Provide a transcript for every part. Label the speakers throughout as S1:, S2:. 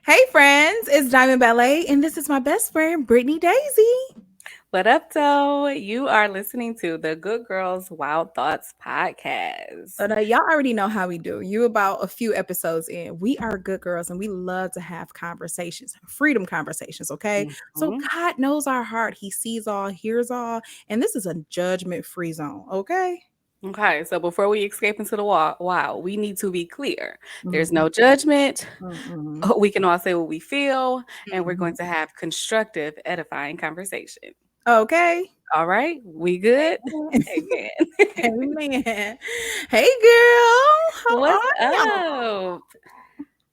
S1: Hey friends, it's Diamond Ballet, and this is my best friend, Brittany Daisy.
S2: What up, though? You are listening to the Good Girls Wild Thoughts podcast.
S1: But y'all already know how we do. You about a few episodes in. We are good girls, and we love to have conversations, freedom conversations. Okay, so
S2: Mhm.
S1: God knows our heart. He sees all, hears all, and this is a judgment-free zone. Okay.
S2: Okay, so before we escape into the wild, we need to be clear. There's
S1: Mm-hmm.
S2: no judgment.
S1: Mm-hmm.
S2: We can all say what we feel, and we're
S1: Mm-hmm.
S2: going to have constructive, edifying conversation.
S1: Okay.
S2: All right, we good? Amen.
S1: Amen. Hey, girl, how
S2: What's
S1: are y'all?
S2: up?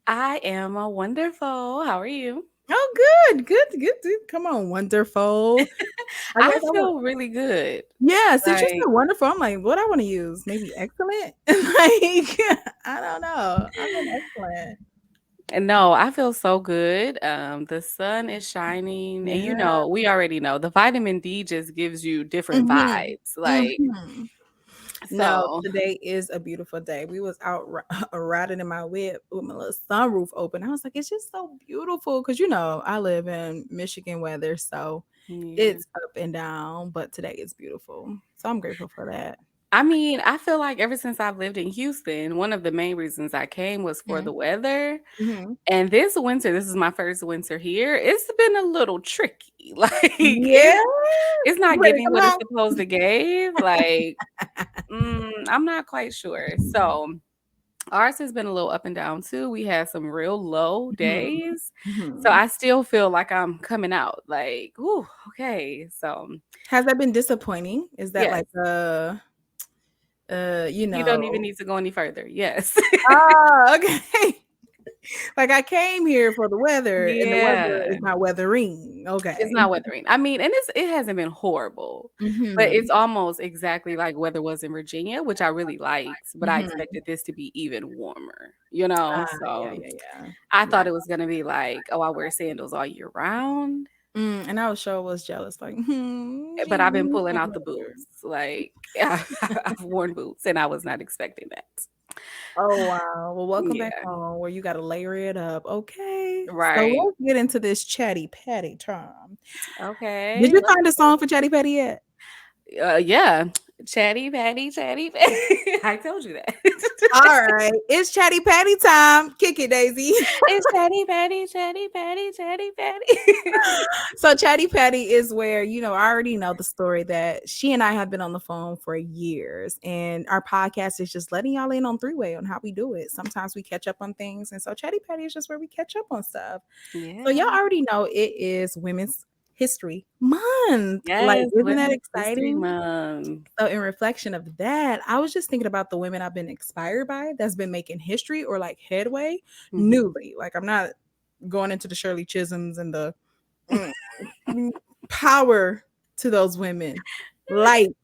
S2: I am wonderful. How are you?
S1: Oh, good. Come on, wonderful. I guess
S2: I
S1: I want.
S2: feel really good.
S1: Yeah, since you
S2: Like,
S1: said wonderful, I'm like, what I want to use? Maybe excellent. I don't know. I've been excellent.
S2: and no, I feel so good. The sun is shining, and
S1: Yeah.
S2: we already know the vitamin D just gives you different
S1: Mm-hmm.
S2: vibes. Like,
S1: Mm-hmm. No,
S2: so
S1: today is a beautiful day. We was out riding in my whip with my little sunroof open. I was like, it's just so beautiful because I live in Michigan weather, so
S2: yeah.
S1: it's up and down. But today is beautiful, so I'm grateful for that.
S2: I mean, I feel like ever since I've lived in Houston, one of the main reasons I came was for the weather.
S1: Mm-hmm.
S2: And this winter, this is my first winter here. It's been a little tricky. Like,
S1: Yeah,
S2: it's not
S1: Brittany,
S2: giving
S1: come
S2: what it's
S1: on.
S2: supposed to give. Like, I'm not quite sure. So ours has been a little up and down too. We had some real low
S1: Mhm,
S2: days. So
S1: mhm.
S2: I still feel like I'm coming out like, ooh, okay. So
S1: Has that been disappointing? Is that
S2: yes,
S1: like a uh, you
S2: you don't even
S1: know
S2: need to go any further. Yes.
S1: Oh, okay. Like I came here for the weather and the weather
S2: Yeah.
S1: is not weathering.
S2: It's
S1: Okay.
S2: not weathering. I mean, and it hasn't been horrible, but
S1: Mhm,
S2: it's almost exactly like weather was in Virginia, which I really liked, but I
S1: mhm.
S2: expected this to be even warmer, you know?
S1: Yeah,
S2: So
S1: yeah, yeah.
S2: I
S1: Yeah.
S2: thought it was gonna be like, oh, I wear sandals all year round.
S1: And I was sure was jealous, like,
S2: But
S1: she
S2: I've been
S1: needs
S2: pulling
S1: the
S2: out the
S1: weather.
S2: boots. Like, I've worn boots and I was not expecting that.
S1: Oh, wow. Well, welcome back
S2: Yeah.
S1: home where you gotta layer it up. Okay. So
S2: Right.
S1: let's get into this chatty patty time. Did
S2: Okay.
S1: you find a song for Chatty Patty yet?
S2: Yeah. Chatty Patty, Chatty Patty. I told you that.
S1: All right, it's Chatty Patty time. Kick it, Daisy.
S2: It's Chatty Patty, Chatty Patty, Chatty Patty.
S1: So Chatty Patty is where, I already know the story that she and I have been on the phone for years. And our podcast is just letting y'all in on three-way on how we do it. Sometimes we catch up on things. And so Chatty Patty is just where we catch up on stuff. So y'all
S2: Yeah.
S1: already know it is Women's History Month. Like,
S2: Yes,
S1: isn't that
S2: Women's History
S1: exciting?
S2: Month.
S1: So in reflection of that, I was just thinking about the women I've been inspired by that's been making history or like headway
S2: Mhm.
S1: newly. Like I'm not going into the Shirley Chisholms and the mm, power to those women, light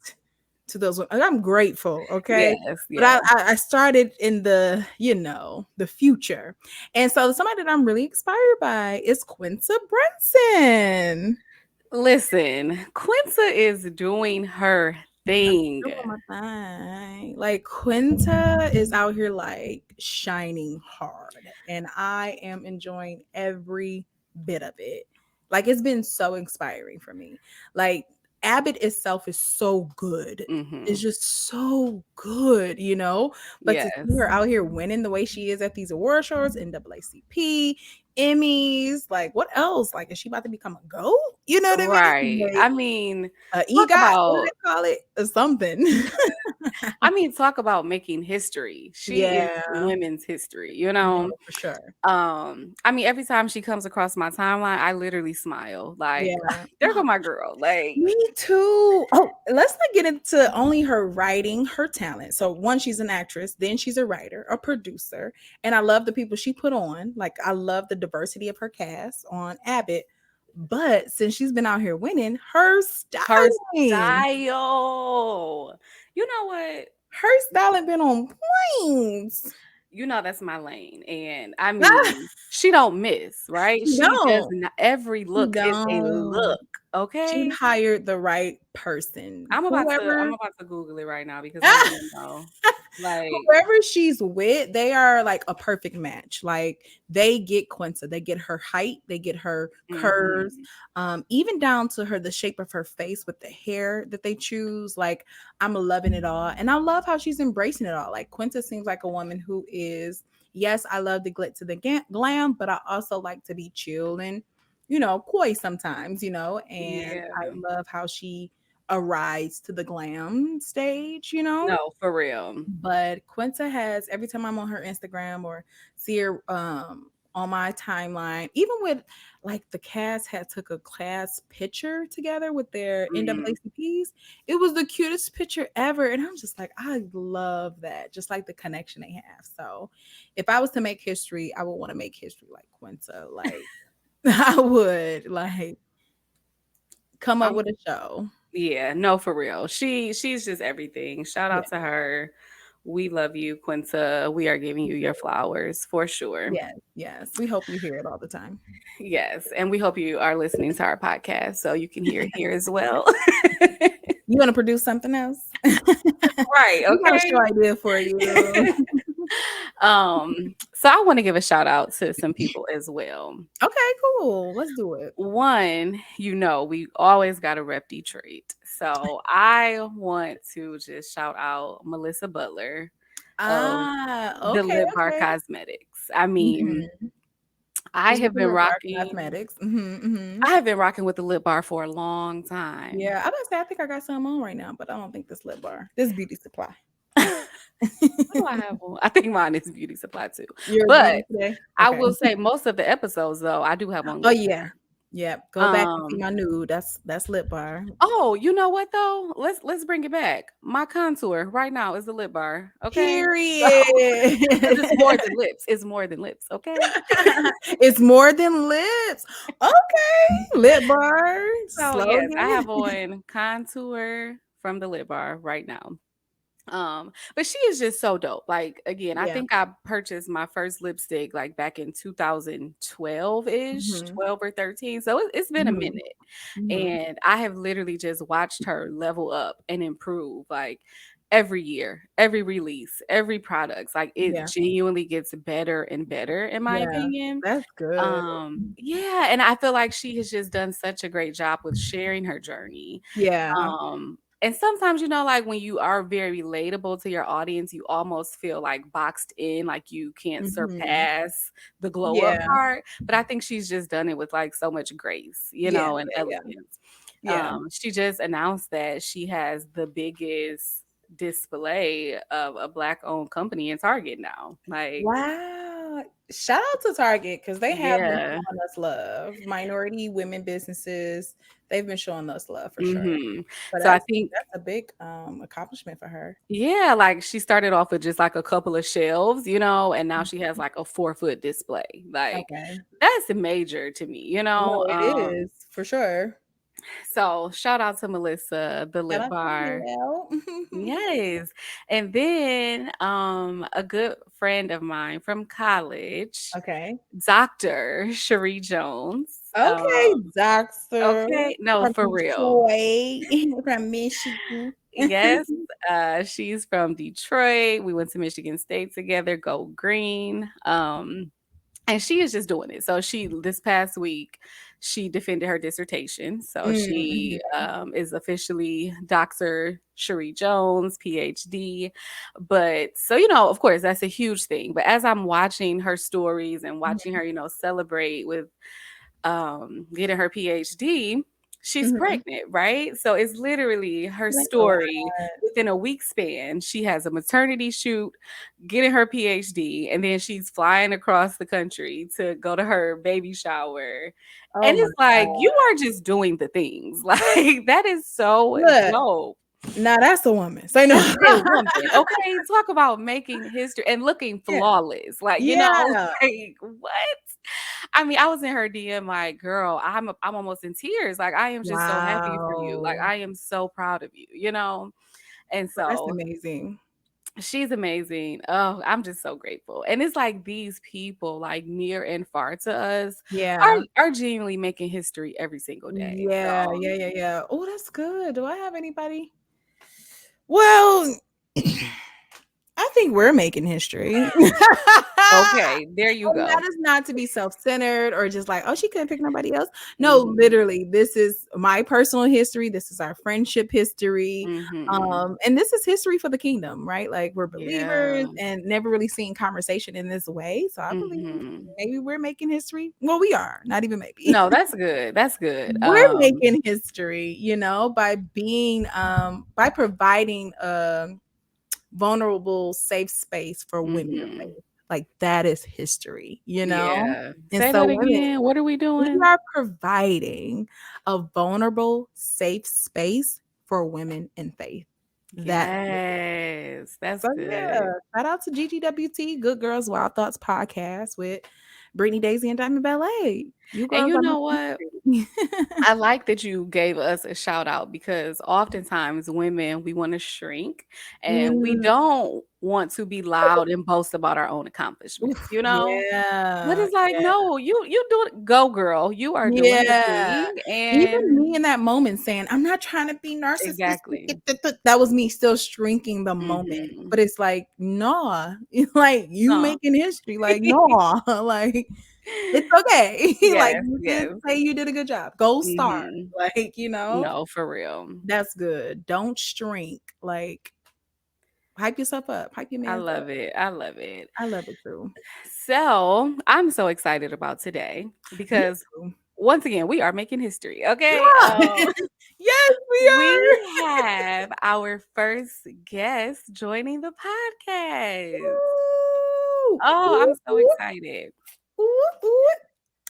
S1: to those women. I'm grateful, okay?
S2: Yes,
S1: But
S2: yeah.
S1: I started in the future. And so somebody that I'm really inspired by is Quinta Brunson.
S2: Listen, Quinta is doing her
S1: I'm
S2: thing.
S1: doing my thing. Like Quinta is out here like shining hard, and I am enjoying every bit of it. Like it's been so inspiring for me. Like Abbott itself is so good. It's
S2: Mhm.
S1: just so good. But to see
S2: Yes.
S1: her out here winning the way she is at these award shows, NAACP, Emmys, like what else? Like, is she about to become a GOAT? You know what I mean?
S2: Right.
S1: Like
S2: I mean, talk
S1: EGOT, what do
S2: about
S1: they call it? Something.
S2: talk about making history. She is
S1: Yeah.
S2: women's history,
S1: No, for sure.
S2: I mean, every time she comes across my timeline, I literally smile. Like,
S1: Yeah.
S2: there go my girl. Like,
S1: Me too. Oh, let's not get into only her writing, her talent. So one, she's an actress, then she's a writer, a producer, and I love the people she put on. Like I love the diversity of her cast on Abbott. But since she's been out here winning, her
S2: her
S1: styling,
S2: style. You know what?
S1: her styling been on points.
S2: That's my lane. And I mean, she don't miss, right?
S1: She
S2: She does
S1: don't.
S2: not, every
S1: She
S2: look is a
S1: don't.
S2: look.
S1: She
S2: Okay.
S1: hired the right person.
S2: I'm
S1: Whoever
S2: about to Google it right now because I want to know. Like,
S1: whoever she's with, they are like a perfect match. Like they get Quinta, they get her height, they get her curves,
S2: mhm.
S1: even down to her the shape of her face with the hair that they choose. Like I'm loving it all, and I love how she's embracing it all. Like Quinta seems like a woman who is, yes, I love the glitz to the glam, but I also like to be chill and coy sometimes, and
S2: Yeah.
S1: I love how she arrives to the glam stage,
S2: No, for real.
S1: but Quinta has, every time I'm on her Instagram or see her on my timeline, even with like the cast had took a class picture together with their
S2: Mhm.
S1: NAACPs. It was the cutest picture ever. And I'm just like, I love that. Just like the connection they have. So if I was to make history, I would want to make history like Quinta. Like I would like come up
S2: I'm
S1: with a show.
S2: Yeah, no, for real. She's just everything. Shout
S1: Yeah.
S2: out to her. We love you, Quinta. We are giving you your flowers for sure.
S1: Yes. Yes. We hope you hear it all the time.
S2: Yes, and we hope you are listening to our podcast so you can hear it here as well.
S1: You want to produce something else?
S2: Right,
S1: We have a
S2: okay.
S1: show idea for you.
S2: So I want to give a shout out to some people as well.
S1: Okay, cool. Let's do it.
S2: One, we always got to rep Detroit. So I want to just shout out Melissa Butler of the
S1: Okay,
S2: Lip Bar
S1: okay.
S2: Cosmetics. I mean,
S1: Mhm.
S2: I
S1: She's with
S2: have
S1: the
S2: been
S1: Lip Bar
S2: rocking
S1: Cosmetics. Mhm.
S2: I have been rocking with the Lip Bar for a long time.
S1: Yeah, I was say I think I got some on right now, but I don't think this Lip Bar. This Beauty Supply.
S2: What do I have on? I think mine is Beauty Supply too.
S1: Yours
S2: But
S1: beauty today?
S2: I
S1: Okay.
S2: will say most of the episodes though, I do have on
S1: Oh
S2: lip
S1: yeah.
S2: care.
S1: Yep. Go back and see
S2: Um
S1: my nude. That's Lip Bar.
S2: oh, you know what though? Let's bring it back. My contour right now is the lip bar. Okay. So because it's more
S1: Period.
S2: than lips. It's more than lips. Okay.
S1: It's more than lips. Okay. Lip Bar
S2: So yes, I
S1: slogan.
S2: have on contour from the lip bar right now. But she is just so dope. Like again, I
S1: Yeah.
S2: think I purchased my first lipstick like back in 2012-ish,
S1: Mhm.
S2: 12 or 13. So it's been a
S1: Mhm.
S2: minute.
S1: Mhm.
S2: And I have literally just watched her level up and improve like every year, every release, every product. Like it
S1: Yeah.
S2: genuinely gets better and better in my
S1: Yeah.
S2: opinion.
S1: That's good.
S2: Yeah, and I feel like she has just done such a great job with sharing her journey.
S1: Yeah.
S2: And sometimes, like when you are very relatable to your audience, you almost feel like boxed in, like you can't
S1: Mhm.
S2: surpass the glow up
S1: Yeah.
S2: part. But I think she's just done it with like so much grace,
S1: Yeah.
S2: and
S1: Yeah. Yeah.
S2: elegance.
S1: Yeah.
S2: She just announced that she has the biggest display of a black owned company in Target now. Like,
S1: Wow. Shout out to Target because they have been
S2: yeah.
S1: showing us love. Minority women businesses, they've been showing us love for sure.
S2: Mhm.
S1: But
S2: So I
S1: that's
S2: think
S1: a big accomplishment for her.
S2: yeah, like she started off with just like a couple of shelves, and now she has like a 4-foot display. Like
S1: Okay.
S2: that's major to me.
S1: No, it is for sure.
S2: So shout out to Melissa, the
S1: Shout
S2: lip
S1: out to
S2: bar.
S1: Mel.
S2: Yes. And then a good friend of mine from college,
S1: Okay.
S2: Dr. Cherie Jones.
S1: Okay, doctor
S2: Okay, no,
S1: from
S2: for real.
S1: Detroit, from Michigan.
S2: Yes, she's from Detroit. We went to Michigan State together, go green. And she is just doing it. So she this past week she defended her dissertation. So she
S1: Mhm.
S2: is officially Dr. Cherie Jones, PhD. But so of course, that's a huge thing. But as I'm watching her stories and watching
S1: Mhm.
S2: her, celebrate with getting her PhD, she's
S1: Mhm.
S2: pregnant, right? So it's literally her
S1: That's a lot.
S2: story within a week span. She has a maternity shoot, getting her PhD, and then she's flying across the country to go to her baby shower.
S1: Oh
S2: And
S1: my
S2: it's like, you
S1: god.
S2: are just doing the things. Like, that is so
S1: Look,
S2: dope.
S1: now that's a woman. Say no.
S2: That's a woman, okay? Talk about making history and looking
S1: Yeah.
S2: flawless. Like,
S1: Yeah.
S2: like what? I mean, I was in her DM like, "Girl, I'm almost in tears. Like, I am just so happy for you. Like,
S1: Wow.
S2: I am so proud of you." And
S1: That's
S2: so
S1: amazing.
S2: She's amazing. Oh, I'm just so grateful. And it's like these people, like near and far to us,
S1: Yeah.
S2: are genuinely making history every single day.
S1: Yeah,
S2: So
S1: yeah, yeah, yeah. Oh, that's good. Do I have anybody? Well, I think we're making history.
S2: okay, there you
S1: And
S2: go.
S1: that is not to be self-centered or just like, "Oh, she couldn't pick nobody else." No,
S2: Mhm.
S1: literally, this is my personal history. This is our friendship history.
S2: Mhm.
S1: And this is history for the kingdom, right? Like we're believers
S2: Yeah.
S1: and never really seen conversation in this way. So I believe
S2: Mhm.
S1: maybe we're making history. Well, we are, not even maybe.
S2: No, that's good. That's good.
S1: We're making history, by being by providing vulnerable, safe space for women of
S2: Mhm.
S1: faith. Like that is history.
S2: Yeah.
S1: And
S2: Say
S1: so
S2: that
S1: women,
S2: again. What are we
S1: we
S2: doing?
S1: are providing a vulnerable, safe space for women in faith. That
S2: Yes. That's
S1: so
S2: good.
S1: yeah, shout out to GGWT, Good Girls Wild Thoughts podcast with Brittany, Daisy, and Diamond Ballet. You
S2: And
S1: girls
S2: you
S1: are
S2: know what?
S1: making history.
S2: I like that you gave us a shout out because oftentimes women, we want to shrink and we
S1: Mm,
S2: don't want to be loud and boast about our own accomplishments,
S1: oof,
S2: you know? But
S1: yeah,
S2: it's like,
S1: yeah.
S2: no, you do it. Go, girl. You are doing your
S1: Yeah.
S2: thing.
S1: Even
S2: And
S1: me in that moment saying, "I'm not trying to be narcissistic,"
S2: exactly.
S1: that was me still shrinking the moment.
S2: Hmm.
S1: But it's like, "Nah," like, you
S2: No.
S1: making history, like, "Nah," like, it's okay. Like,
S2: Yes,
S1: you did
S2: yes.
S1: say you did a good job. Gold star.
S2: Hmm.
S1: Like,
S2: No, for real.
S1: that's good. Don't shrink. Like, hype yourself up. Hype your
S2: I
S1: mans up.
S2: love it. I love it.
S1: I love it too.
S2: So I'm so excited about today
S1: Me
S2: because
S1: too.
S2: once again, we are making history. Okay.
S1: Yeah. Yes, we
S2: We
S1: are.
S2: have our first guest joining the podcast.
S1: Ooh,
S2: Oh,
S1: ooh,
S2: I'm so
S1: ooh,
S2: excited.
S1: ooh, ooh.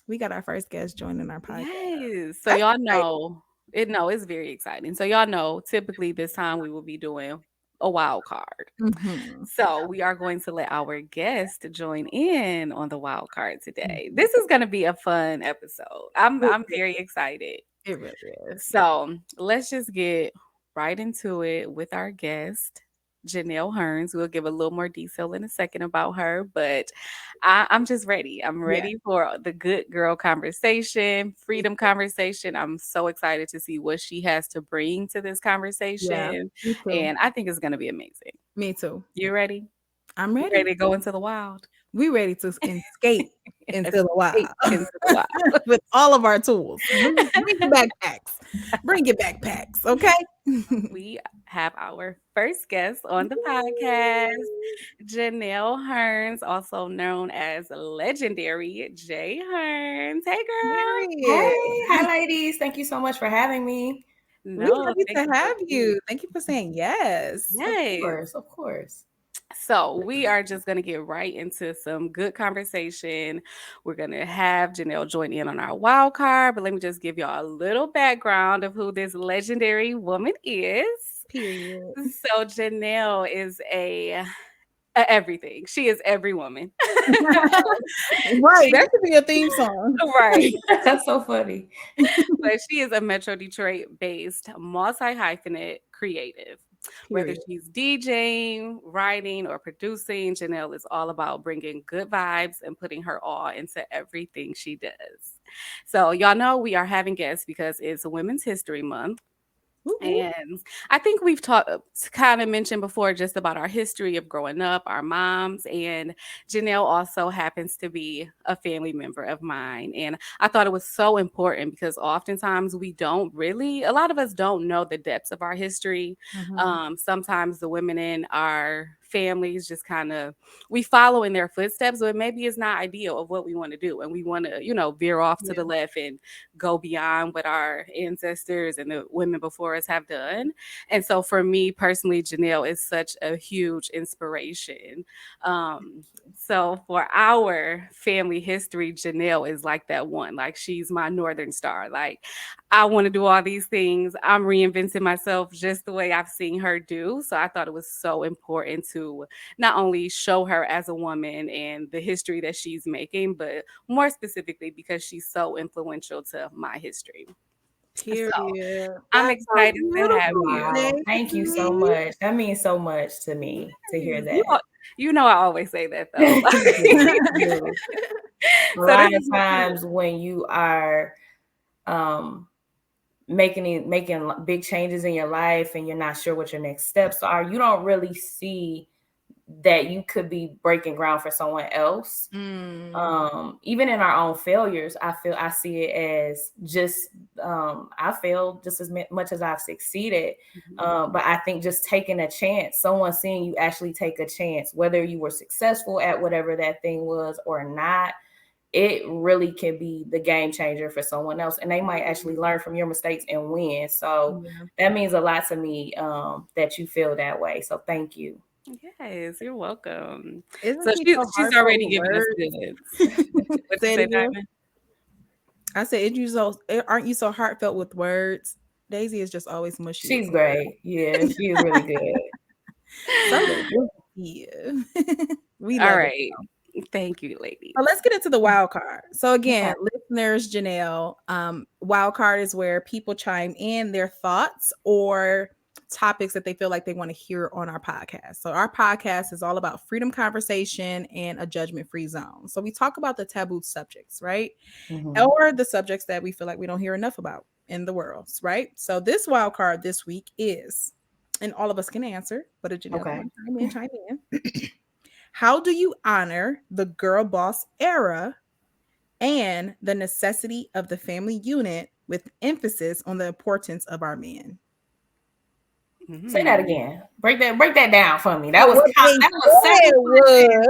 S1: We got our first guest joining our podcast.
S2: Yes. So
S1: That's
S2: y'all
S1: exciting.
S2: know it no, it's very exciting. So y'all know typically this time we will be doing a wild card.
S1: Mhm.
S2: So we are going to let our guest join in on the wild card today.
S1: Mhm.
S2: This is going to be a fun episode.
S1: It
S2: I'm
S1: really
S2: very excited.
S1: it really is.
S2: So let's just get right into it with our guest, Janell Hearns. We'll give a little more detail in a second about her, but I'm just ready. I'm
S1: Yeah,
S2: ready for the good girl conversation,
S1: me
S2: freedom
S1: too.
S2: conversation. I'm so excited to see what she has to bring to this
S1: Yeah,
S2: conversation.
S1: me too.
S2: And I think it's going to be amazing.
S1: Me too.
S2: You ready?
S1: I'm
S2: You
S1: ready.
S2: ready to go into the wild?
S1: We ready to escape into the wild
S2: Escape into the wild.
S1: with all of our tools. Bring your backpacks. Bring your backpacks, okay?
S2: We have our first guest on the podcast, Janell Hearns, also known as Legendary J Hearns. Hey, girl.
S1: Period.
S3: Hey, hi ladies. Thank you so much for having me.
S1: We
S2: No,
S1: happy
S2: thank
S1: to
S2: you for
S1: have
S2: being.
S1: you. Thank you for saying yes.
S3: Of
S2: Yes.
S3: course, of course.
S2: So we are just going to get right into some good conversation. We're going to have Janelle join in on our wild card, but let me just give y'all a little background of who this legendary woman is.
S1: Period.
S2: So Janelle is a everything. She is every woman.
S1: Right,
S2: She
S1: that could be a theme song.
S2: right.
S3: That's so funny.
S2: But she is a Metro Detroit based multi hyphenate creative. Whether
S1: Period.
S2: she's DJing, writing, or producing, Janelle is all about bringing good vibes and putting her all into everything she does. So, y'all know we are having guests because it's Women's History Month.
S1: Woo, woo.
S2: And I think we've talked kind of mentioned before just about our history of growing up, our moms, and Janelle also happens to be a family member of mine. And I thought it was so important because oftentimes we don't really, a lot of us don't know the depths of our history.
S1: Mhm.
S2: Sometimes the women in our families just kind of we follow in their footsteps, but maybe it's not ideal of what we want to do, and we want to, veer off to
S1: Yeah.
S2: the left and go beyond what our ancestors and the women before us have done. And so for me personally, Janelle is such a huge inspiration. So for our family history, Janelle is like that one. Like she's my northern star. Like I want to do all these things. I'm reinventing myself just the way I've seen her do. So I thought it was so important to not only show her as a woman and the history that she's making, but more specifically because she's so influential to my history. So
S1: Period.
S2: I'm
S1: That's so
S2: excited to have
S1: beautiful,
S2: you.
S3: Wow. Thank you so
S1: Daisy.
S3: much. That means so much to me to hear
S2: Yes,
S3: that.
S2: you know I always say that though.
S3: You do. You do. A
S2: So this
S3: lot of
S2: is my
S3: times when you are um making big changes in your life and you're not sure what your next steps are, you don't really see that you could be breaking ground for someone else.
S1: Mm,
S3: Even in our own failures, I see it as just I failed just as much as I've succeeded.
S2: Mhm.
S3: But I think just taking a chance, someone seeing you actually take a chance, whether you were successful at whatever that thing was or not, it really can be the game changer for someone else, and they might actually learn from your mistakes and win. So
S1: yeah.
S3: that means a lot to me, that you feel that way. So thank you.
S2: Yes, you're welcome. So
S1: Isn't he so
S2: she's
S1: heartfelt
S2: already
S1: with
S2: given us
S1: words?
S2: goods. What you
S1: Say it
S2: say,
S1: again.
S2: Diamond?
S1: I said, aren't you so heartfelt with words? Daisy is just always mushy with
S3: She's
S1: words.
S3: great. Yeah, she is really good.
S1: So
S3: Really good.
S1: yeah. We
S2: All
S1: love it.
S2: right. Thank you, ladies.
S1: So let's get into the wild card. So
S3: Okay.
S1: again, listeners, Janelle, wild card is where people chime in their thoughts or topics that they feel like they want to hear on our podcast. So our podcast is all about freedom conversation and a judgment-free zone. So we talk about the taboo subjects, right?
S3: Mhm.
S1: Or the subjects that we feel like we don't hear enough about in the world, right? So this wild card this week is, and all of us can answer, but if Janelle, if you
S3: Okay.
S1: want to chime in. How do you honor the girl boss era and the necessity of the family unit with emphasis on the importance of our men?
S3: Say that
S2: Mhm.
S3: again. Break that down for me.
S1: So what they
S3: That was
S1: said
S3: several questions.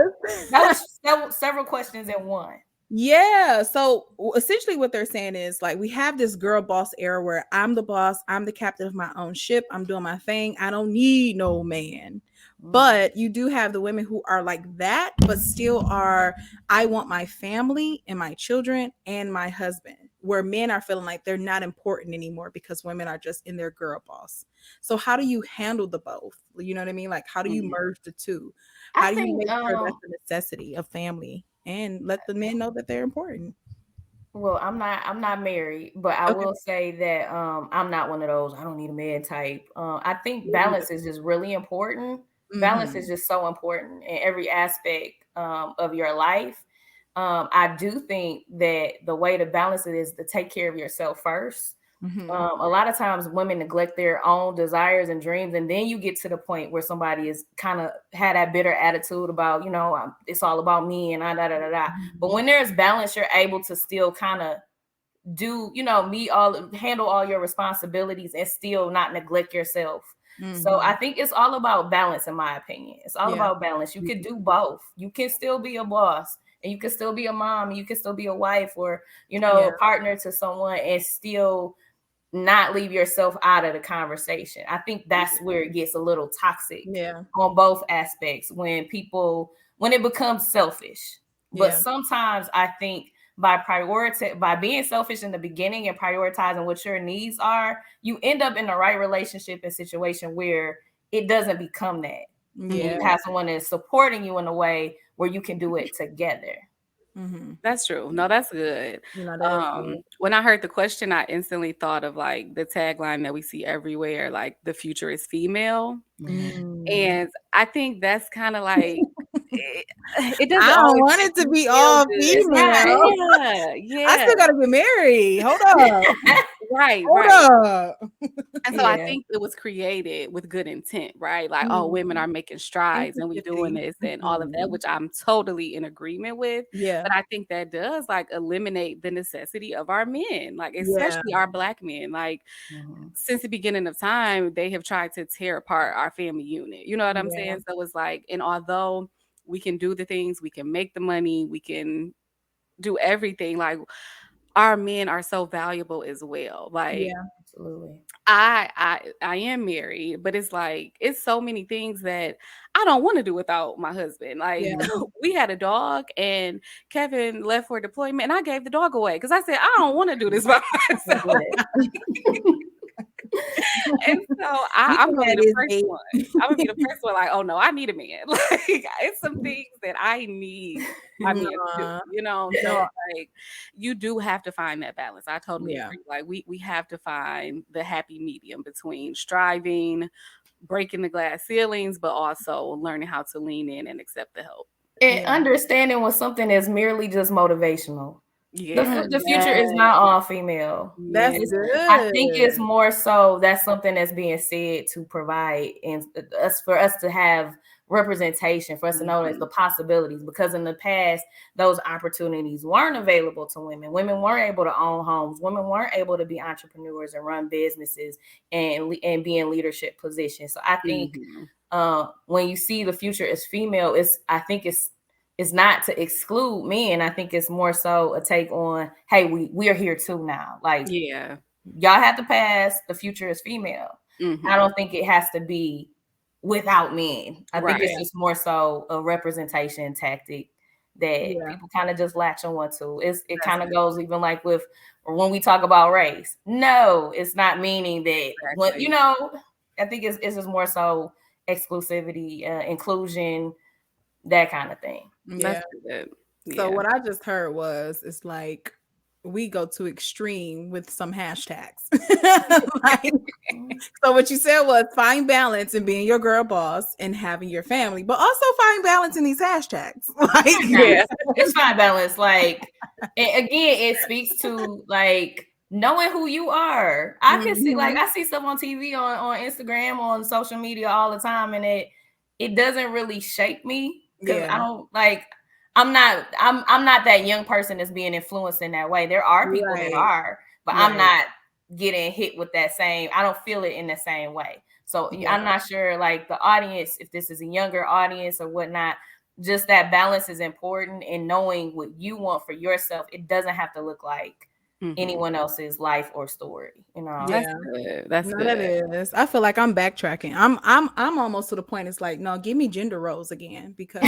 S1: was
S3: That was several questions in one.
S1: yeah. So essentially, what they're saying is like we have this girl boss era where I'm the boss, I'm the captain of my own ship, I'm doing my thing, I don't need no man.
S3: Mhm.
S1: But you do have the women who are like that, but still are, I want my family and my children and my husband, where men are feeling like they're not important anymore because women are just in their girl boss. So, how do you handle the both? You know what I mean? Like, how do you
S2: Mhm.
S1: merge the two?
S3: I
S1: How do you
S3: think
S1: make sure that's a necessity of family and let the men know that they're important?
S3: well, I'm not married, but I
S1: Okay.
S3: will say that I'm not one of those I don't need a man type. I think balance is just really important. Balance is
S1: Mm-hmm.
S3: just so important in every aspect of your life. I do think that the way to balance it is to take care of yourself first.
S1: Mm-hmm.
S3: A lot of times women neglect their own desires and dreams, and then you get to the point where somebody is kind of had that bitter attitude about, it's all about me and da da da da. But when there's balance, you're able to still kind of do, handle all your responsibilities and still not neglect yourself. So
S1: Mm-hmm.
S3: I think it's all about balance, in my opinion. It's all
S1: Yeah.
S3: about balance. You could do both. You can still be a boss, and you can still be a mom, and you can still be a wife, or
S1: Yeah.
S3: a partner to someone, and still not leave yourself out of the conversation. I think that's where it gets a little toxic
S1: Yeah.
S3: on both aspects when it becomes selfish. But
S1: Yeah.
S3: sometimes I think by being selfish in the beginning and prioritizing what your needs are, you end up in the right relationship and situation where it doesn't become that. And
S1: Yeah.
S3: you
S2: Mhm.
S3: have someone that's supporting you in a way where you can do it together.
S1: Mm-hmm.
S2: That's true. No, that's good.
S1: You know, that is good.
S2: When I heard the question, I instantly thought of like the tagline that we see everywhere, like the future is female.
S3: Mhm.
S1: Mm.
S2: And I think that's kind of like it, it doesn't
S1: I don't
S2: always
S1: want
S2: make
S1: it to
S2: me
S1: be
S2: feel
S1: all
S2: good.
S3: It's not.
S1: female.
S2: Yeah,
S1: I
S2: yeah.
S1: still gotta get married. Hold up.
S2: Right,
S1: Hold
S2: right.
S1: up.
S2: And so I
S3: Yeah.
S2: think it was created with good intent, right? Like, oh, women
S1: Mm.
S2: are making strides and we doing
S1: Empathy.
S2: this and all of that,
S1: Mhm.
S2: which I'm totally in agreement with.
S1: Yeah.
S2: But I think that does like eliminate the necessity of our men, like
S1: Yeah.
S2: especially our black men. Like
S3: Mhm.
S2: since the beginning of time, they have tried to tear apart our family unit. You know what I'm
S1: Yeah.
S2: saying? So it's like, and although we can do the things, we can make the money, we can do everything, like our men are so valuable as well. Like
S1: Yeah.
S3: Absolutely.
S2: I am married, but it's like it's so many things that I don't want to do without my husband. Like
S1: Yeah.
S2: we had a dog and Kevin left for deployment and I gave the dog away because I said I don't want to do this by
S3: I can
S2: myself.
S3: do that.
S2: And so
S1: You
S2: I'm
S1: can
S2: gonna be
S1: have
S2: the
S1: this
S2: first
S1: baby.
S2: one. I'm gonna be the first one. Like, oh no, I need a man. Like, it's some things that I need my man to do.
S1: Nah,
S2: You know, so
S1: no,
S2: it's like you do have to find that balance. I totally
S1: yeah,
S2: agree. Like, we have to find the happy medium between striving, breaking the glass ceilings, but also learning how to lean in and accept the help.
S3: And
S1: yeah.
S3: understanding when something is merely just motivational.
S2: Yeah.
S3: The future is
S1: Yes,
S3: not all female.
S1: that's
S2: Yeah.
S3: It's, I think it's
S1: good.
S3: more so that's something that's being said to provide and us for us to have representation, for us to know that
S2: Mhm.
S3: the possibilities, because in the past those opportunities weren't available to women. Women weren't able to own homes. Women weren't able to be entrepreneurs and run businesses and be in leadership positions. So I think
S2: Mhm.
S3: when you see the future as female, I think it's not to exclude men. I think it's more so a take on, hey, we are here too now. Like,
S2: Yeah.
S3: y'all have to pass. The future is female. I
S2: Mhm.
S3: don't think it has to be without men. I think it's
S2: Right.
S1: Yeah,
S3: just more so a representation tactic that
S1: yeah,
S3: people kind of just latch on to. It
S2: That's
S3: kind of
S2: it.
S3: goes even like with when we talk about race. No, it's not meaning that what
S2: Exactly.
S3: I think it's just more so exclusivity, inclusion, that kind of thing.
S1: yeah.
S2: That's good.
S1: So
S2: Yeah.
S1: what I just heard was it's like we go to extreme with some hashtags. Like, so what you said was find balance in being your girl boss and having your family, but also find balance in these hashtags. Like,
S3: Nah,
S2: Yeah.
S3: it's fine balance. Like, and again, it speaks to like knowing who you are. I can see, like,
S1: mhm,
S3: I see stuff on TV, on Instagram, on social media all the time, and it doesn't really shape me because I
S1: yeah,
S3: don't like. I'm not that young person that's being influenced in that way. There are people that
S1: right,
S3: are, but I'm
S1: right,
S3: not getting hit with that same. I don't feel it in the same way. So
S1: yeah,
S3: I'm not sure, like the audience, if this is a younger audience or whatnot, just that balance is important, and knowing what you want for yourself. It doesn't have to look like
S2: Mhm.
S3: anyone else's life or story, you know.
S2: That's
S1: yeah.
S2: good. That's
S1: No, that
S2: good.
S1: is. I feel like I'm backtracking. I'm almost to the point. It's like, no, give me gender roles again because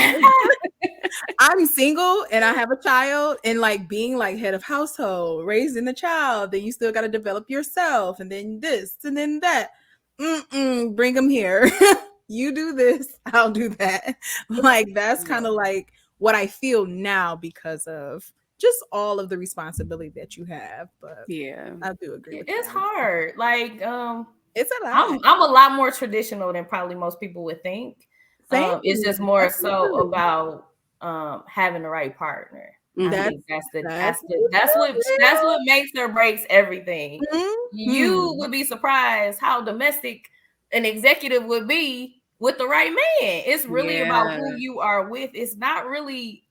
S1: I'm single and I have a child, and like being like head of household, raising the child, then you still got to develop yourself, and then this, and then that. Bring them here. You do this, I'll do that. Like that's kind
S3: Yeah.
S1: of like what I feel now because of just all of the responsibility that you have. But
S2: Yeah.
S1: I do agree with
S3: It's
S1: balance.
S3: hard. Like,
S1: It's a lot.
S3: I'm a lot more traditional than probably most people would think.
S1: Same.
S3: It's just more
S1: That's
S3: so
S1: me too.
S3: about having the right partner. I
S2: Mhm.
S1: That's
S3: think
S1: that's me
S3: that's
S1: too,
S3: what makes or breaks everything.
S1: girl.
S3: You
S1: Mhm.
S3: would be surprised how domestic an executive would be with the right man. It's really about
S2: Yeah.
S3: who you are with. It's not really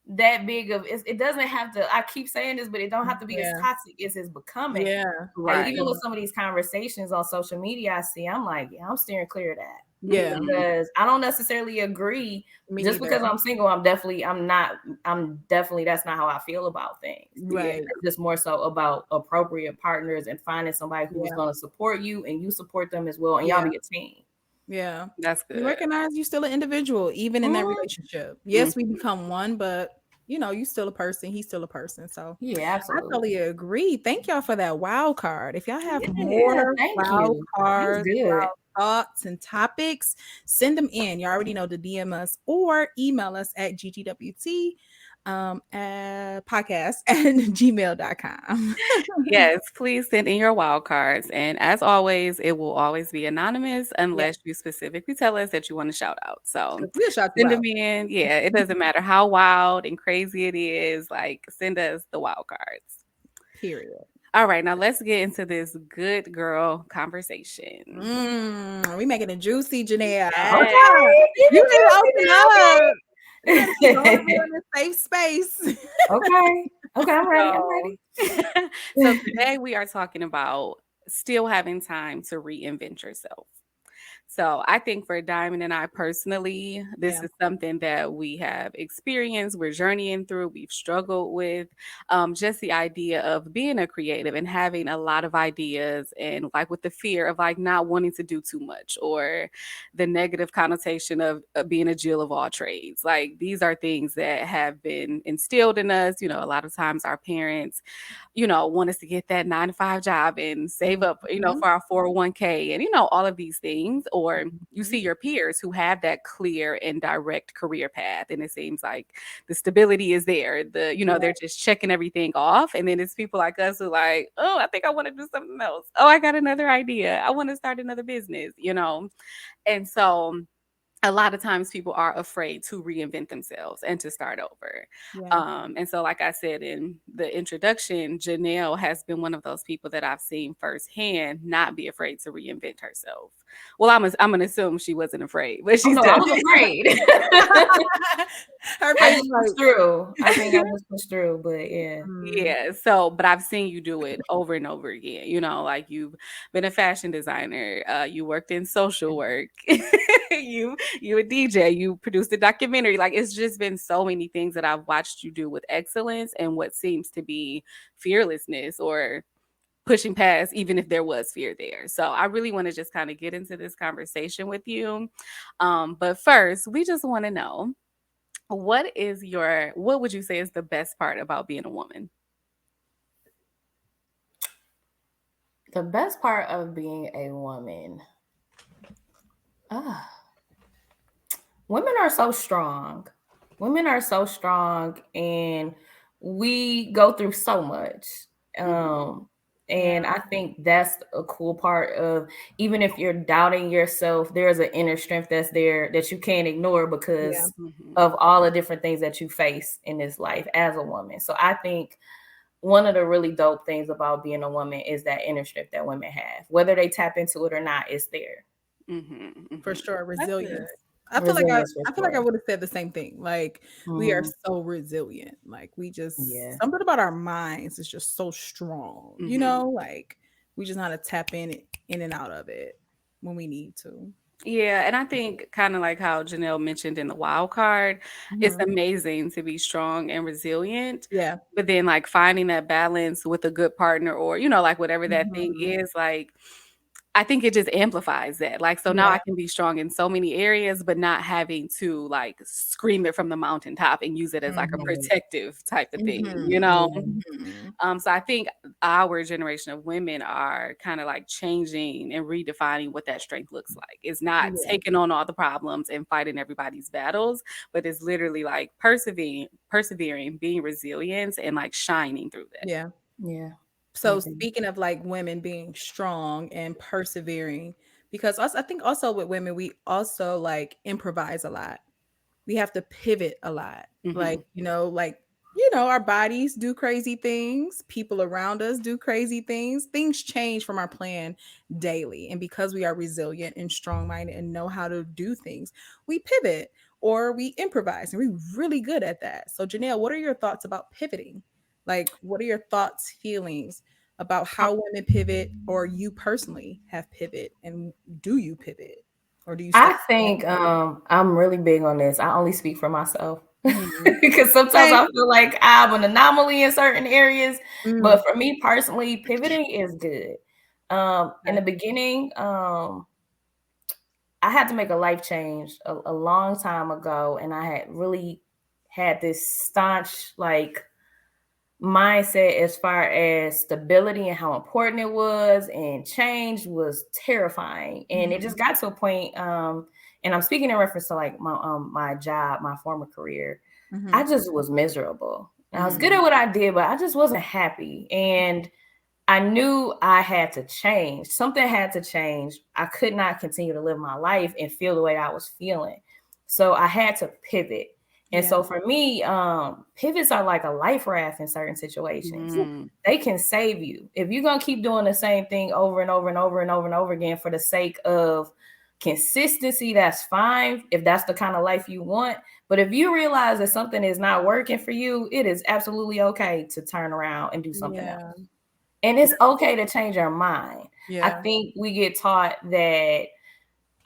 S3: that big of it doesn't have to, I keep saying this, but it don't have to be as
S1: Yeah.
S3: toxic as it's becoming.
S1: Yeah.
S3: Like
S2: Right.
S3: even with some of these conversations on social media I see, I'm like, yeah, I'm steering clear of that.
S1: Yeah.
S2: Mhm.
S3: Because I don't necessarily agree.
S1: Me
S3: Just because
S1: neither.
S3: I'm single, I'm definitely, that's not how I feel about things.
S2: Yeah.
S1: Right.
S3: It's just more so about appropriate partners and finding somebody who's
S1: Yeah.
S3: going to support you and you support them as well, and y'all
S1: Yeah.
S3: be a team.
S1: Yeah.
S2: That's
S1: You
S2: good.
S1: recognize you're still an individual, even in that
S3: Mhm.
S1: relationship.
S2: Mhm.
S1: Yes, we become one, but you still a person. He's still a person. So
S3: Yeah,
S1: I
S3: absolutely.
S1: totally agree. Thank y'all for that wild card. If y'all have
S3: Yeah,
S1: more
S3: thank
S1: wild
S3: you. That was
S1: cards,
S3: good.
S1: wild thoughts, and topics, send them in. You already know to DM us or email us at GGWT at podcast at gmail.com.
S2: Yes, please send in your wild cards. And as always, it will always be anonymous
S1: Yeah,
S2: unless you specifically tell us that you want to shout out. So
S1: because we'll shout you
S2: send them
S1: out.
S2: in. Yeah, it doesn't matter how wild and crazy it is. Like, send us the wild cards.
S1: Period.
S2: All right, now let's get into this good girl conversation.
S1: We making it juicy, Janelle.
S2: Yes.
S3: Okay, keep
S1: You need to
S3: it
S1: open up. You better be
S3: juicy
S1: vulnerable
S3: now.
S1: in a safe space.
S3: Okay. Okay, I'm ready. I'm
S2: So,
S3: ready.
S2: so today we are talking about still having time to reinvent yourself. So I think for Diamond and I personally, this
S1: Yeah.
S2: is something that we have experienced, we're journeying through, we've struggled with. Just the idea of being a creative and having a lot of ideas, and like with the fear of like not wanting to do too much, or the negative connotation of being a Jill of all trades. Like these are things that have been instilled in us. A lot of times our parents, want us to get that 9 to 5 job and save up,
S1: Mhm.
S2: for our 401k and, all of these things. Or you see
S1: Mhm.
S2: your peers who have that clear and direct career path. And it seems like the stability is there.
S1: Yeah.
S2: They're just checking everything off. And then it's people like us who like, oh, I think I want to do something else. Oh, I got another idea. I want to start another business. And so a lot of times people are afraid to reinvent themselves and to start over.
S1: Yeah.
S2: And so, like I said in the introduction, Janelle has been one of those people that I've seen firsthand not be afraid to reinvent herself. Well, I'm gonna assume she wasn't afraid, but
S3: Oh
S2: she's
S3: no, I
S2: done
S3: was
S2: it.
S3: afraid.
S1: Her
S3: I
S1: face
S3: just pushed
S1: like,
S3: through. I think I just pushed through, but yeah.
S1: mm,
S2: Yeah. So, but I've seen you do it over and over again. Like you've been a fashion designer. You worked in social work. You a DJ. You produced a documentary. Like it's just been so many things that I've watched you do with excellence and what seems to be fearlessness or pushing past, even if there was fear there. So I really want to just kind of get into this conversation with you. But first, we just want to know what would you say is the best part about being a woman?
S3: The best part of being a woman, ah, women are so strong. Women are so strong, and we go through so much.
S2: Mhm.
S3: Um,
S1: yeah.
S3: and I think that's a cool part of, even if you're doubting yourself, there's an inner strength that's there that you can't ignore
S1: Yeah.
S3: because
S2: Mhm.
S3: of all the different things that you face in this life as a woman. So I think one of the really dope things about being a woman is that inner strength that women have. Whether they tap into it or not, it's there.
S2: Mhm.
S1: For
S2: Mhm.
S1: sure,
S2: That's good.
S1: resilience. I feel like I
S3: Resilience for
S1: I feel like I
S3: sure.
S1: would have said the same thing. Like we are
S3: Mhm.
S1: so resilient. Like we just
S3: Yeah.
S1: something about our minds is just so strong.
S2: Mhm.
S1: Like we just know how to tap in and out of it when we need to.
S2: Yeah, and I think kind of like how Janelle mentioned in the wild card, it's
S1: Mhm.
S2: amazing to be strong and resilient,
S1: Yeah.
S2: but then like finding that balance with a good partner or like whatever that thing
S1: Mhm.
S2: is, like I think it just amplifies that. Like, so now
S1: Yeah.
S2: I can be strong in so many areas, but not having to like scream it from the mountaintop and use it as like a
S1: Mhm.
S2: protective type of thing, you
S1: Mhm.
S2: know?
S3: Yeah.
S1: Mhm.
S2: So I think our generation of women are kind of like changing and redefining what that strength looks like. It's not
S1: Yeah.
S2: taking on all the problems and fighting everybody's battles, but it's literally like persevering, being resilient, and like shining through that.
S1: Yeah.
S3: Yeah. I
S1: So
S3: agree.
S1: speaking of like women being strong and persevering, because also I think also with women we also like improvise a lot. We have to pivot a lot.
S2: Hmm.
S1: Like our bodies do crazy things, people around us do crazy things. Things change from our plan daily. And because we are resilient and strong-minded and know how to do things, we pivot or we improvise and we're really good at that. So Janelle, what are your thoughts about pivoting? Like what are your thoughts, feelings about how women pivot or you personally have pivot and do you pivot or do you stay
S3: I think
S1: stagnant?
S3: I'm really big on this. I only speak for myself
S1: Mhm.
S3: because sometimes
S1: Okay.
S3: I feel like I'm an anomaly in certain areas.
S1: Mm,
S3: But for me personally, pivoting is good. In
S1: okay.
S3: the beginning, I had to make a life change a long time ago, and I had really had this staunch like mindset as far as stability and how important it was, and change was terrifying. And it
S1: Mhm,
S3: just got to a point, and I'm speaking in reference to like my job, my former career. I
S1: mhm.
S3: just was miserable. I was good
S2: Mm.
S3: at what I did, but I just wasn't happy. And I knew I had to change. Something had to change. I could not continue to live my life and feel the way I was feeling. So I had to pivot. And
S1: Yeah.
S3: so for me, pivots are like a life raft in certain situations.
S2: Mm.
S3: They can save you. If you're gonna keep doing the same thing over and over and over and over and over again for the sake of consistency, that's fine if that's the kind of life you want. But if you realize that something is not working for you, it is absolutely okay to turn around and do something else.
S1: Yeah.
S3: And it's okay to change our mind. I
S1: Yeah.
S3: think we get taught that,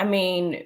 S3: I mean,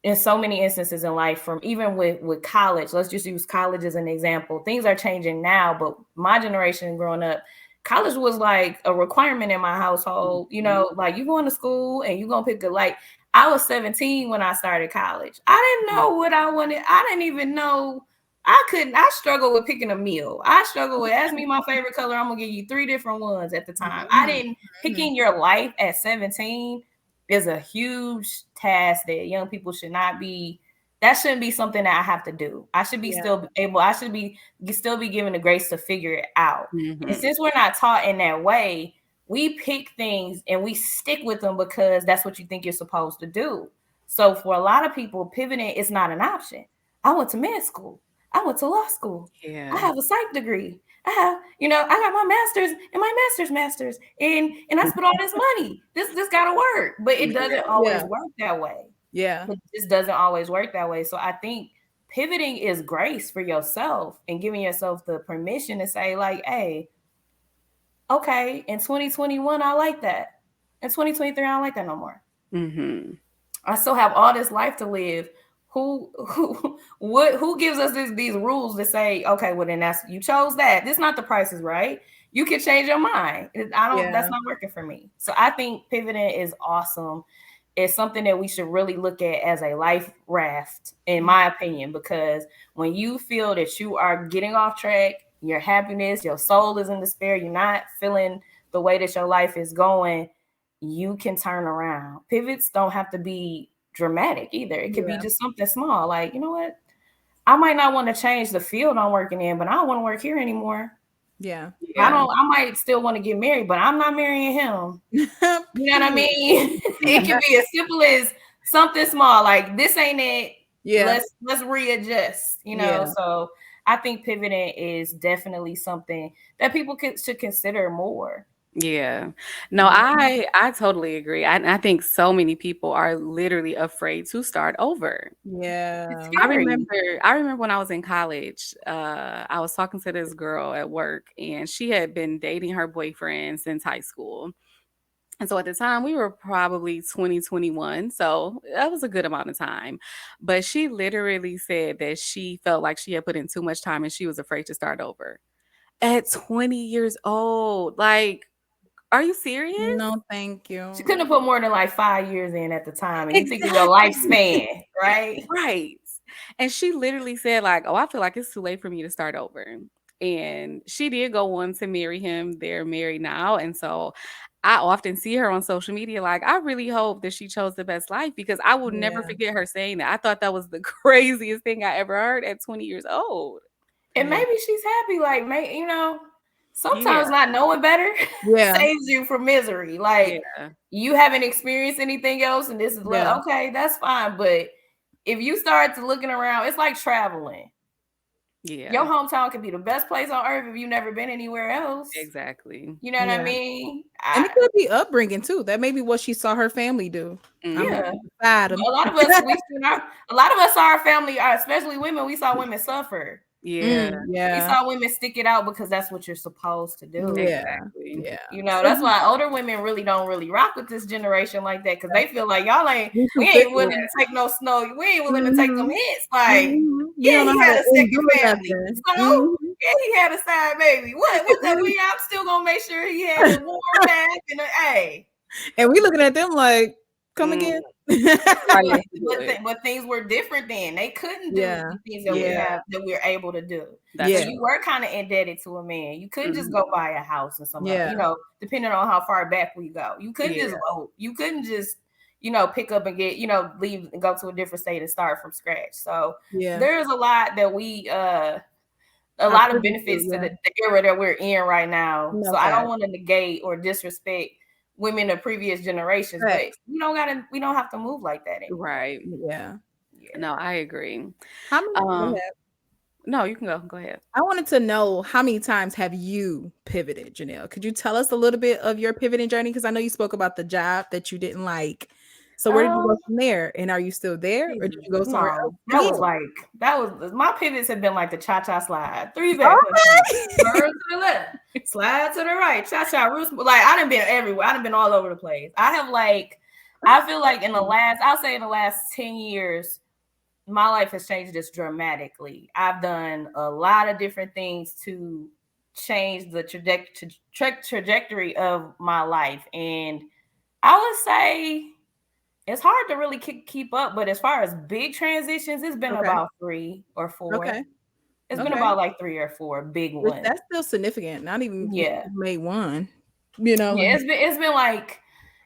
S3: in so many instances in life, from even with college, let's just use college as an example. Things are changing now, but my generation growing up, college was like a requirement in my household. You know, like you going to school and you gonna pick a, like, I was 17 when I started college. I didn't know what I wanted. I didn't even know. I struggled with picking a meal. I struggled with, ask me my favorite color, I'm gonna give you 3 different ones at the time. I didn't, picking your life at 17 is a huge task that young people should not be. That shouldn't be something that I have to do. I should be still able. I should be still be given the grace to figure it out. And since we're not taught in that way, we pick things and we stick with them because that's what you think you're supposed to do. So for a lot of people, pivoting is not an option. I went to med school. I went to law school. I have a psych degree. I have, I got my master's and my master's, and I spent all this money. This gotta work, but it doesn't always work that way.
S1: Yeah,
S3: it just doesn't always work that way. So I think pivoting is grace for yourself and giving yourself the permission to say, like, hey, okay, in 2021 I like that. In 2023 I don't like that no more. I still have all this life to live. Who gives us these rules to say, okay, well then you chose that. This not the Price is Right. You can change your mind. That's not working for me. So I think pivoting is awesome. It's something that we should really look at as a life raft, in my opinion, because when you feel that you are getting off track, your happiness, your soul is in despair, you're not feeling the way that your life is going, you can turn around. Pivots don't have to be dramatic either. It could be just something small, like, you know what, I might not want to change the field I'm working in, but I don't want to work here anymore. I might still want to get married, but I'm not marrying him. You know what I mean? It can be as simple as something small, like, this ain't it. Let's readjust, So I think pivoting is definitely something that people should consider more.
S2: Yeah. No, I totally agree. I think so many people are literally afraid to start over.
S1: Yeah.
S2: I remember when I was in college, I was talking to this girl at work, and she had been dating her boyfriend since high school. And so at the time we were probably 2021. So that was a good amount of time. But she literally said that she felt like she had put in too much time and she was afraid to start over at 20 years old. Like, are you serious?
S1: No, thank you.
S3: She couldn't have put more than like 5 years in at the time. And you think of your lifespan, right?
S2: Right. And she literally said, like, oh, I feel like it's too late for me to start over. And she did go on to marry him. They're married now. And so I often see her on social media. Like, I really hope that she chose the best life, because I will never forget her saying that. I thought that was the craziest thing I ever heard at 20 years old.
S3: And maybe she's happy. Like, sometimes not knowing better saves you from misery. Like, you haven't experienced anything else, and this is okay, that's fine. But if you start to looking around, it's like traveling. Your hometown could be the best place on earth if you've never been anywhere else.
S2: Exactly.
S3: You know what I mean?
S1: And it could be upbringing too. That may be what she saw her family do.
S3: A lot of us saw our family, especially women. We saw women suffer. We saw women stick it out because that's what you're supposed to do.
S2: Exactly.
S3: That's why older women don't really rock with this generation like that, because they feel like we ain't willing to take no snow. We ain't willing to take them hits. Like, he had a second family. So he had a side baby. What's that? I'm still gonna make sure he had a warm bath and
S1: and we looking at them like, come again.
S3: But things were different then. They couldn't do the things that we're able to do. So you were kind of indebted to a man. You couldn't just go buy a house or something. Depending on how far back we go. You couldn't just vote. You couldn't just pick up and get, leave and go to a different state and start from scratch. So there's a lot that a lot of benefits to the era that we're in right now. So I don't want to negate or disrespect women of previous generations, but we don't have to move like that anymore.
S2: Right.
S1: Yeah.
S2: No, I agree.
S1: How many
S2: no, you can go ahead.
S1: I wanted to know, how many times have you pivoted, Janell? Could you tell us a little bit of your pivoting journey? Because I know you spoke about the job that you didn't like. So where did you go from there? And are you still there, or did you go somewhere else?
S3: That was my pivots have been like the cha-cha slide. 3 back, turn to the left, slide to the right, cha-cha. Like, I done been everywhere. I done been all over the place. I have I feel like I'll say in the last 10 years, my life has changed just dramatically. I've done a lot of different things to change the trajectory of my life. And I would say it's hard to really keep up, but as far as big transitions, it's been
S1: Okay.
S3: about 3 or 4.
S1: Okay.
S3: It's been
S1: Okay.
S3: about like 3 or 4 big
S1: Which
S3: ones.
S1: that's still significant. Not even if
S3: Yeah.
S1: you made one. You know,
S3: Yeah,
S1: like
S3: it's been like,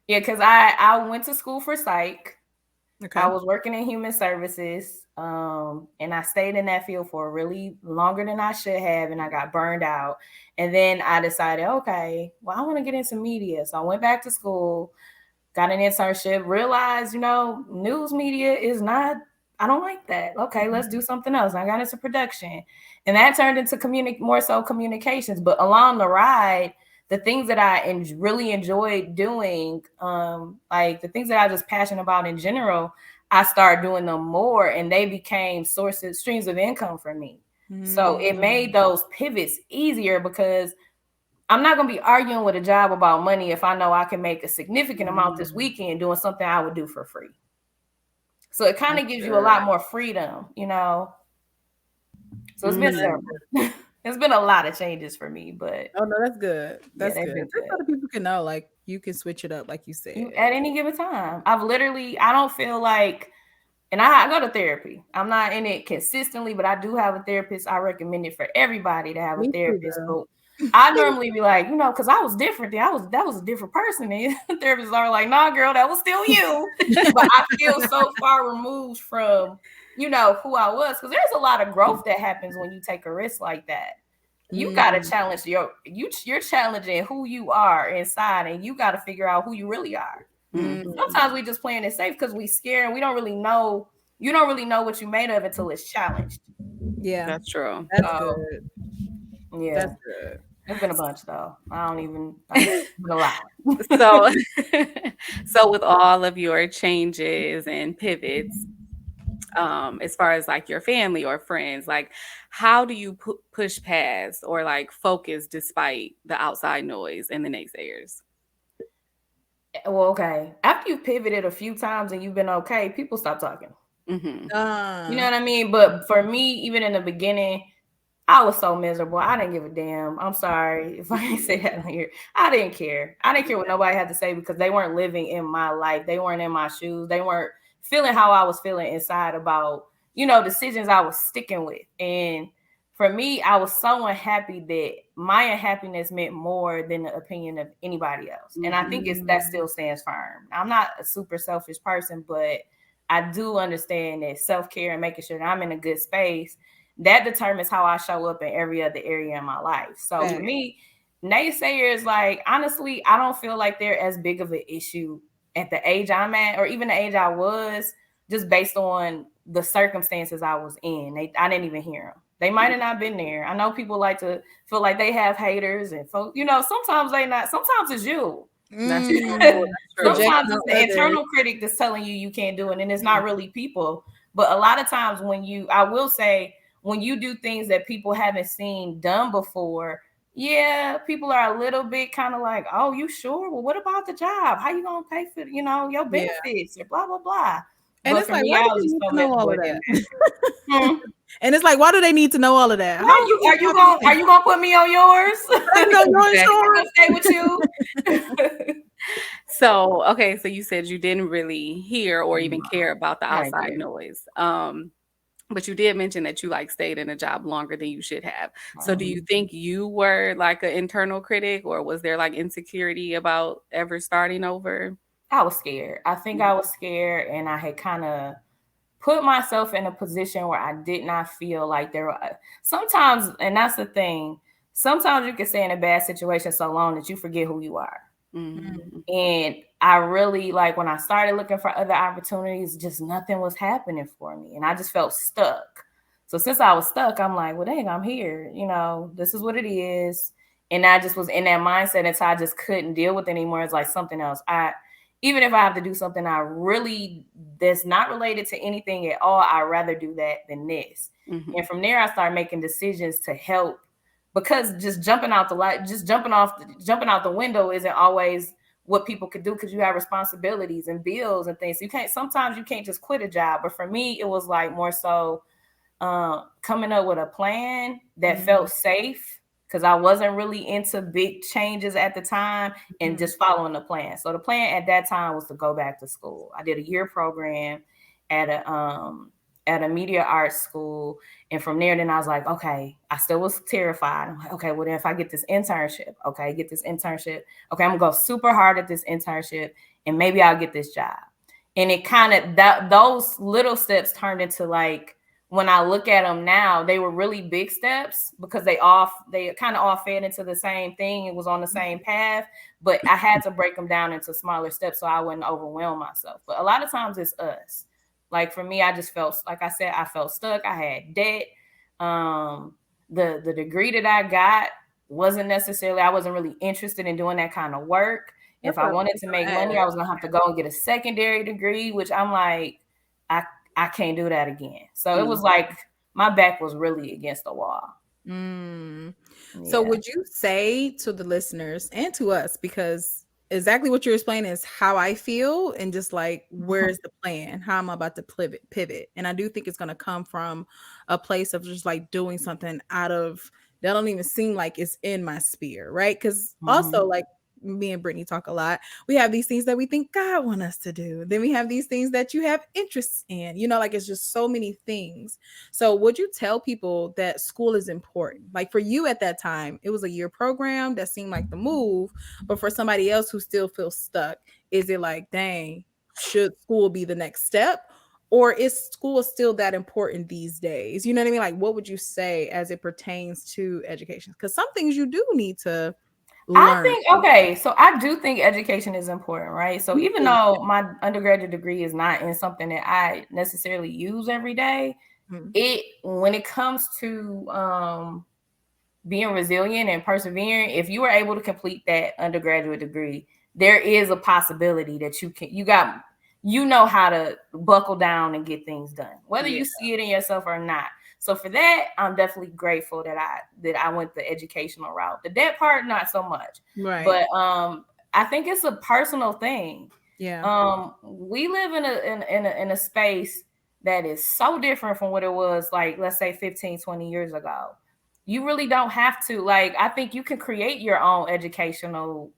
S3: yeah, because I went to school for psych. I
S1: okay.
S3: was working in human services, and I stayed in that field for really longer than I should have, and I got burned out. And then I decided, okay, well, I want to get into media, so I went back to school, got an internship, realized, news media is not. I don't like that. Okay, let's do something else. I got into production, and that turned into more so communications. But along the ride, the things that I really enjoyed doing, like the things that I was passionate about in general, I started doing them more, and they became streams of income for me. So it made those pivots easier because I'm not going to be arguing with a job about money if I know I can make a significant amount this weekend doing something I would do for free. So it kind of gives you a lot more freedom. So it's been several. It's been a lot of changes for me, but
S1: Oh no, that's good.
S3: yeah,
S1: That's
S3: they've
S1: good.
S3: been
S1: Just so
S3: good.
S1: that people can know, like you can switch it up, like you said.
S3: At any given time, I don't feel like, and I go to therapy. I'm not in it consistently, but I do have a therapist. I recommend it for everybody to have a
S1: Me too,
S3: therapist.
S1: girl.
S3: But I normally be like, because I was different. That was a different person. And therapists are like, nah, girl, that was still you. But I feel so far removed from, who I was. Because there's a lot of growth that happens when you take a risk like that. You gotta challenge you're challenging who you are inside, and you gotta figure out who you really are. Sometimes we just playing it safe because we scared and we don't really know. You don't really know what you made of until it's challenged.
S1: Yeah,
S2: That's true.
S1: that's good.
S3: Yeah,
S1: That's good.
S3: it's been a bunch though. It's been a lot.
S2: So, so with all of your changes and pivots, as far as like your family or friends, like how do you push past or like focus despite the outside noise and the naysayers?
S3: Well, okay. After you've pivoted a few times and you've been okay, people stop talking.
S2: Mm-hmm.
S3: You know what I mean? But for me, even in the beginning, I was so miserable. I didn't give a damn. I'm sorry if I didn't say that on here. I didn't care. I didn't care what nobody had to say because they weren't living in my life. They weren't in my shoes. They weren't feeling how I was feeling inside about, decisions I was sticking with. And for me, I was so unhappy that my unhappiness meant more than the opinion of anybody else. And I think that still stands firm. I'm not a super selfish person, but I do understand that self-care and making sure that I'm in a good space, that determines how I show up in every other area in my life. So for me, naysayers, like, honestly, I don't feel like they're as big of an issue at the age I'm at, or even the age I was, just based on the circumstances I was in. I didn't even hear them. They might have not been there. I know people like to feel like they have haters and folks, sometimes they not, sometimes it's you.
S2: That's true. That's true.
S3: Sometimes it's the internal critic that's telling you can't do it, and it's not really people. But a lot of times I will say, when you do things that people haven't seen done before, yeah, people are a little bit kind of like, oh, you sure? Well, what about the job? How you gonna pay for, your benefits or blah, blah, blah.
S1: And
S3: But
S1: it's
S3: for
S1: like,
S3: me,
S1: why
S3: I
S1: do
S3: was
S1: they
S3: just
S1: need
S3: so
S1: to know all of
S3: miserable.
S1: that? And it's like, why do they need to know all of that?
S3: Are you gonna put me on yours?
S1: I know your insurance.
S3: I'm gonna stay with you.
S2: So, okay, so you said you didn't really hear or even care about the
S3: I didn't
S2: outside
S3: care.
S2: noise. But you did mention that you like stayed in a job longer than you should have. So do you think you were like an internal critic, or was there like insecurity about ever starting over?
S3: I was scared. I think I was scared, and I had kind of put myself in a position where I did not feel like there were sometimes, and that's the thing. Sometimes you can stay in a bad situation so long that you forget who you are.
S2: Mm-hmm.
S3: And I really, like, when I started looking for other opportunities, just nothing was happening for me. And I just felt stuck. So since I was stuck, I'm like, well, dang, I'm here. This is what it is. And I just was in that mindset until I just couldn't deal with it anymore. It's like something else. Even if I have to do something that's not related to anything at all, I'd rather do that than this.
S2: Mm-hmm.
S3: And from there, I started making decisions to help, because just jumping out the window isn't always what people could do, because you have responsibilities and bills and things. So sometimes you can't just quit a job. But for me, it was like more so coming up with a plan that felt safe, because I wasn't really into big changes at the time, and just following the plan. So the plan at that time was to go back to school. I did a year program at a media arts school. And from there, then I was like, okay, I still was terrified. I'm like, okay, well then if I get this internship, okay, I'm gonna go super hard at this internship and maybe I'll get this job. And it kind of, those little steps turned into, like, when I look at them now, they were really big steps, because they kind of all fed into the same thing. It was on the same path, but I had to break them down into smaller steps so I wouldn't overwhelm myself. But a lot of times it's us. Like for me, I just felt, like I said, I felt stuck. I had debt. The degree that I got I wasn't really interested in doing that kind of work. If I wanted to make money, I was gonna have to go and get a secondary degree, which I'm like, I can't do that again. So it was like my back was really against the wall.
S1: Yeah. So would you say to the listeners and to us, because exactly what you're explaining is how I feel, and just like, where's the plan? How am I about to pivot? And I do think it's going to come from a place of just like doing something out of that don't even seem like it's in my sphere, right? Because also, like, me and Brittany talk a lot. We have these things that we think God want us to do. Then we have these things that you have interests in, like, it's just so many things. So would you tell people that school is important? Like for you at that time, it was a year program that seemed like the move, but for somebody else who still feels stuck, is it like, dang, should school be the next step? Or is school still that important these days? You know what I mean? Like, what would you say as it pertains to education? Because some things you do need to learn.
S3: So I do think education is important, right? So even though my undergraduate degree is not in something that I necessarily use every day, when it comes to being resilient and persevering, if you are able to complete that undergraduate degree, there is a possibility that you know how to buckle down and get things done, whether you see it in yourself or not. So for that, I'm definitely grateful that I went the educational route. The debt part, not so much.
S1: Right.
S3: But I think it's a personal thing.
S1: Yeah.
S3: We live in a space that is so different from what it was, like, let's say 15, 20 years ago. You really don't have to, like, I think you can create your own educational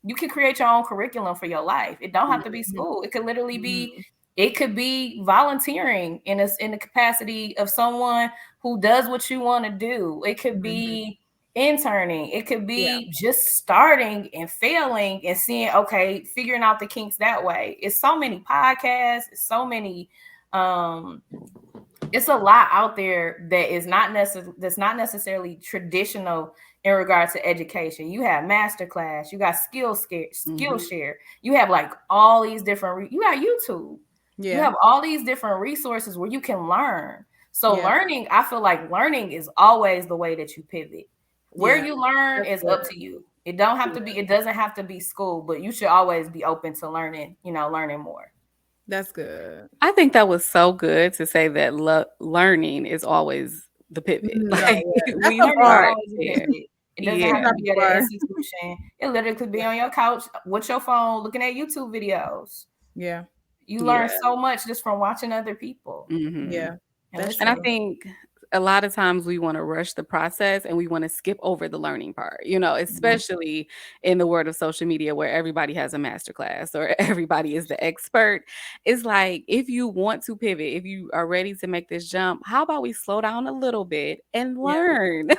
S3: you can create your own curriculum for your life. It don't have to be school. It could literally be, it could be volunteering in the capacity of someone who does what you want to do. It could be interning. It could be just starting and failing and seeing, okay, figuring out the kinks that way. It's so many podcasts. It's so many, it's a lot out there that is that's not necessarily traditional in regards to education. You have masterclass, you got Skillshare, you have like all these different, you got YouTube, you have all these different resources where you can learn. So learning, I feel like learning is always the way that you pivot. Where you learn is up to you. It doesn't have to be school, but you should always be open to learning, learning more.
S1: That's good.
S2: I think that was so good to say that learning is always the pivot. Like, we start there.
S3: It doesn't have to be at an institution. It literally could be on your couch with your phone looking at YouTube videos.
S1: Yeah.
S3: You learn so much just from watching other people.
S1: Yeah.
S2: And I think a lot of times we want to rush the process and we want to skip over the learning part, especially in the world of social media where everybody has a masterclass or everybody is the expert. It's like, if you want to pivot, if you are ready to make this jump, how about we slow down a little bit and learn?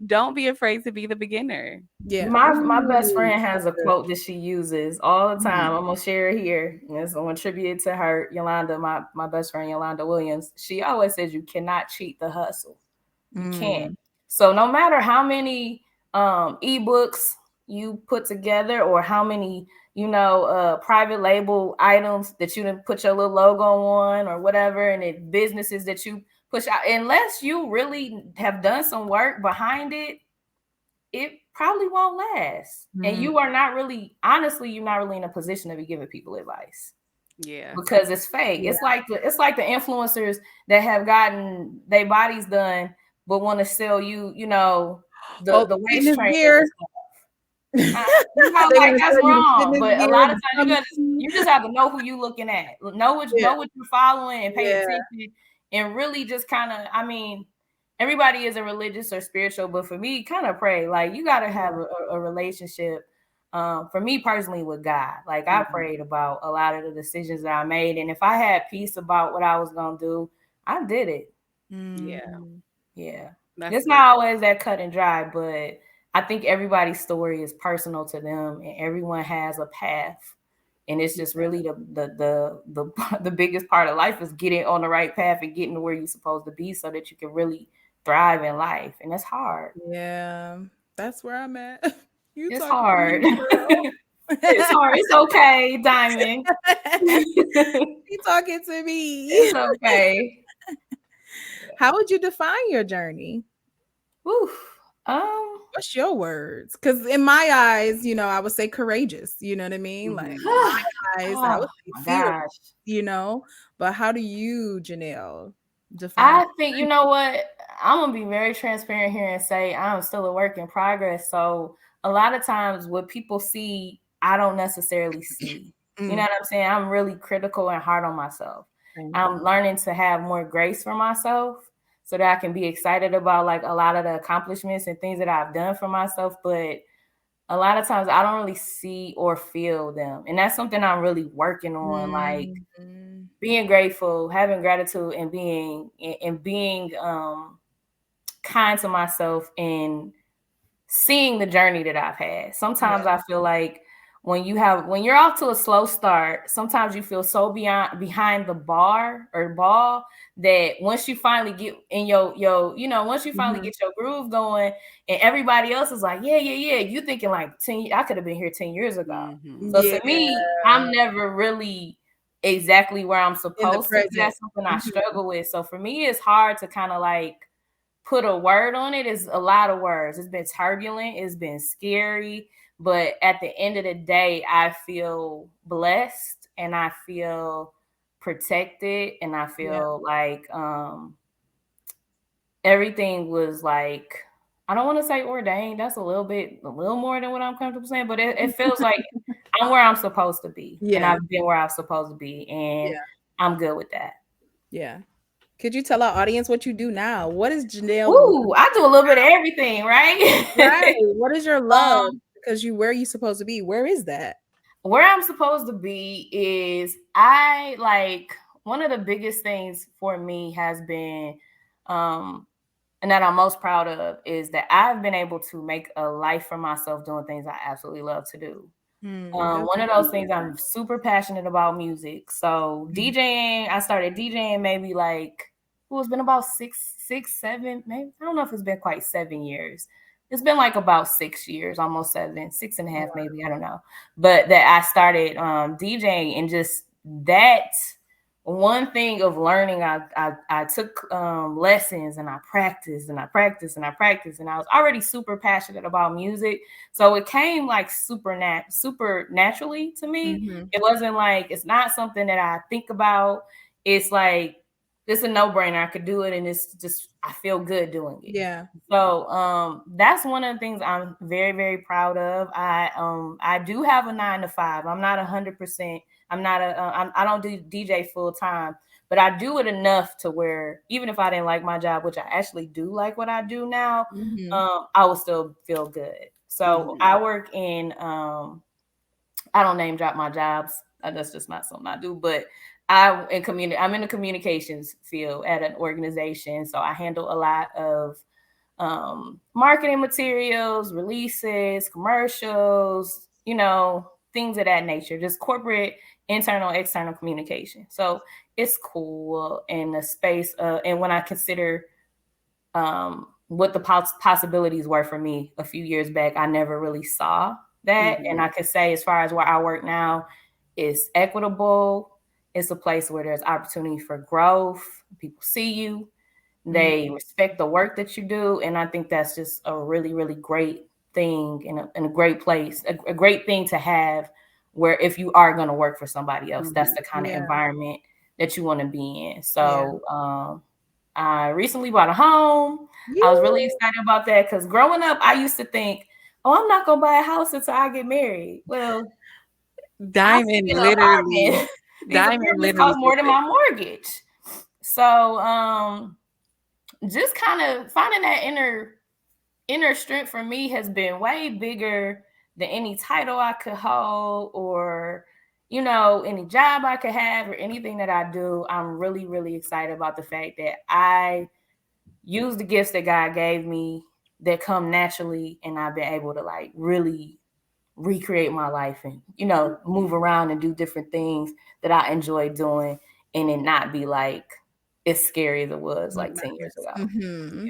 S2: Don't be afraid to be the beginner.
S1: Yeah.
S3: My best friend has a quote that she uses all the time. I'm gonna share it here. I'm gonna attribute it to her, Yolanda, my best friend, Yolanda Williams. She always says you cannot cheat the hustle. You can't. So no matter how many ebooks you put together or how many private label items that you didn't put your little logo on or whatever, and businesses that you push out, unless you really have done some work behind it, it probably won't last. And you are not really, honestly, you're not really in a position to be giving people advice.
S2: Yeah.
S3: Because it's fake. Yeah. It's like the influencers that have gotten their bodies done but want to sell you, the waist trainers.
S1: They're
S3: like
S1: gonna
S3: that's
S1: sell you the
S3: wrong.
S1: fitness
S3: But a
S1: gear,
S3: lot of
S1: the
S3: times
S1: gum
S3: you
S1: shoes.
S3: just have to know who you looking at,
S1: Yeah,
S3: know what you're following, and pay
S1: yeah.
S3: attention, and really just kind of. I mean, everybody isn't religious or spiritual, but for me, kind of pray. Like you got to have a relationship. For me personally, with God, like I prayed about a lot of the decisions that I made, and if I had peace about what I was gonna do, I did it.
S2: Yeah,
S1: Mm.
S3: Yeah.
S2: that's
S3: It's
S2: good.
S3: not always that cut and dry, but I think everybody's story is personal to them and everyone has a path. And it's just really the biggest part of life is getting on the right path and getting to where you're supposed to be so that you can really thrive in life. And it's hard.
S1: Yeah, that's where I'm at. You
S3: It's
S1: talking to
S3: hard.
S1: me, girl.
S3: It's hard. It's okay, Diamond.
S1: You talking to me.
S3: It's okay.
S1: How would you define your journey?
S3: Whew. Um
S1: What's your words? Because in my eyes, I would say courageous. You know what I mean? Like my eyes, I
S3: oh
S1: would say
S3: my
S1: fearless.
S3: gosh.
S1: But how do you, Janelle, define?
S3: I think you know what, I'm gonna be very transparent here and say I'm still a work in progress. So a lot of times what people see, I don't necessarily see. You know
S1: Mm,
S3: what I'm saying? I'm really critical and hard on myself.
S1: same.
S3: I'm learning to have more grace for myself so that I can be excited about like a lot of the accomplishments and things that I've done for myself. But a lot of times I don't really see or feel them. And that's something I'm really working on. Like
S1: Mhm.
S3: being grateful, having gratitude, and being kind to myself and seeing the journey that I've had. Sometimes
S1: Yeah.
S3: I feel like when you're off to a slow start, sometimes you feel so behind the bar or ball that once you finally get in once you finally
S1: Mhm.
S3: get your groove going and everybody else is like, yeah, you thinking like 10, I could have been here 10 years ago. So
S1: Yeah.
S3: to me, I'm never really exactly where I'm
S1: In the
S3: supposed to be.
S1: present.
S3: That's something I
S1: Mhm.
S3: struggle with. So for me, it's hard to kind of like put a word on it. Is a lot of words. It's been turbulent, it's been scary, but at the end of the day, I feel blessed and I feel protected and I
S1: Yeah.
S3: feel like everything was like, I don't want to say ordained. That's a little more than what I'm comfortable saying, but it feels like I'm where I'm supposed to be and
S1: Yeah.
S3: I've been where I'm supposed to be and
S1: Yeah.
S3: I'm good with that.
S1: Yeah. Could you tell our audience what you do now? What is Janelle do
S3: Ooh, I do a little bit of everything, right?
S1: right? What is your love?
S3: um,
S1: Because where you supposed to be? Where is that?
S3: where I'm supposed to be is I like one of the biggest things for me has been um and that I'm most proud of is that I've been able to make a life for myself doing things I absolutely love to do.
S1: That's
S3: One of those things, I'm super passionate about music. So DJing, I started DJing maybe like it's been about seven, maybe I don't know if it's been quite 7 years. It's been like about 6 years, almost seven, six and a half, maybe, I don't know. But that I started DJing and just that one thing of learning, I took lessons and I practiced and I practiced and I practiced and I was already super passionate about music, so it came like super naturally to me.
S1: Mm-hmm.
S3: It wasn't like it's not something that I think about. It's like it's a no brainer. I could do it, and it's just I feel good doing it.
S1: Yeah.
S3: So that's one of the things I'm very very proud of. I do have a 9 to 5. I'm not 100%. I'm not I don't do DJ full time, but I do it enough to where even if I didn't like my job, which I actually do like what I do now,
S1: Mm-hmm.
S3: I will still feel good. So I work in I don't name drop my jobs. That's just not something I do. But I'm in the communications field at an organization, so I handle a lot of marketing materials, releases, commercials, things of that nature, just corporate, internal, external communication. So it's cool in the space. And when I consider what the possibilities were for me a few years back, I never really saw that. And I could say, as far as where I work now, it's equitable. It's a place where there's opportunity for growth. People see you, they respect the work that you do. And I think that's just a really, really great thing and a great place, a great thing to have where if you are going to work for somebody else, that's the kind of
S1: Yeah.
S3: environment that you want to be in.
S1: Yeah.
S3: So I recently bought a home. I was really
S1: You.
S3: excited about that because growing up, I used to think, oh, I'm not gonna buy a house until I get married. Well, I sleep
S2: Diamond
S3: in an
S2: literally,
S3: apartment. These
S2: Diamond
S3: apartments
S2: literally
S3: cost more
S2: said
S3: than
S2: that.
S3: my mortgage. So just kind of finding that inner strength for me has been way bigger than any title I could hold or any job I could have or anything that I do. I'm really, really excited about the fact that I use the gifts that God gave me that come naturally, and I've been able to like really recreate my life and move around and do different things that I enjoy doing, and it not be like as scary as it was like 10 years ago.
S1: Mm-hmm.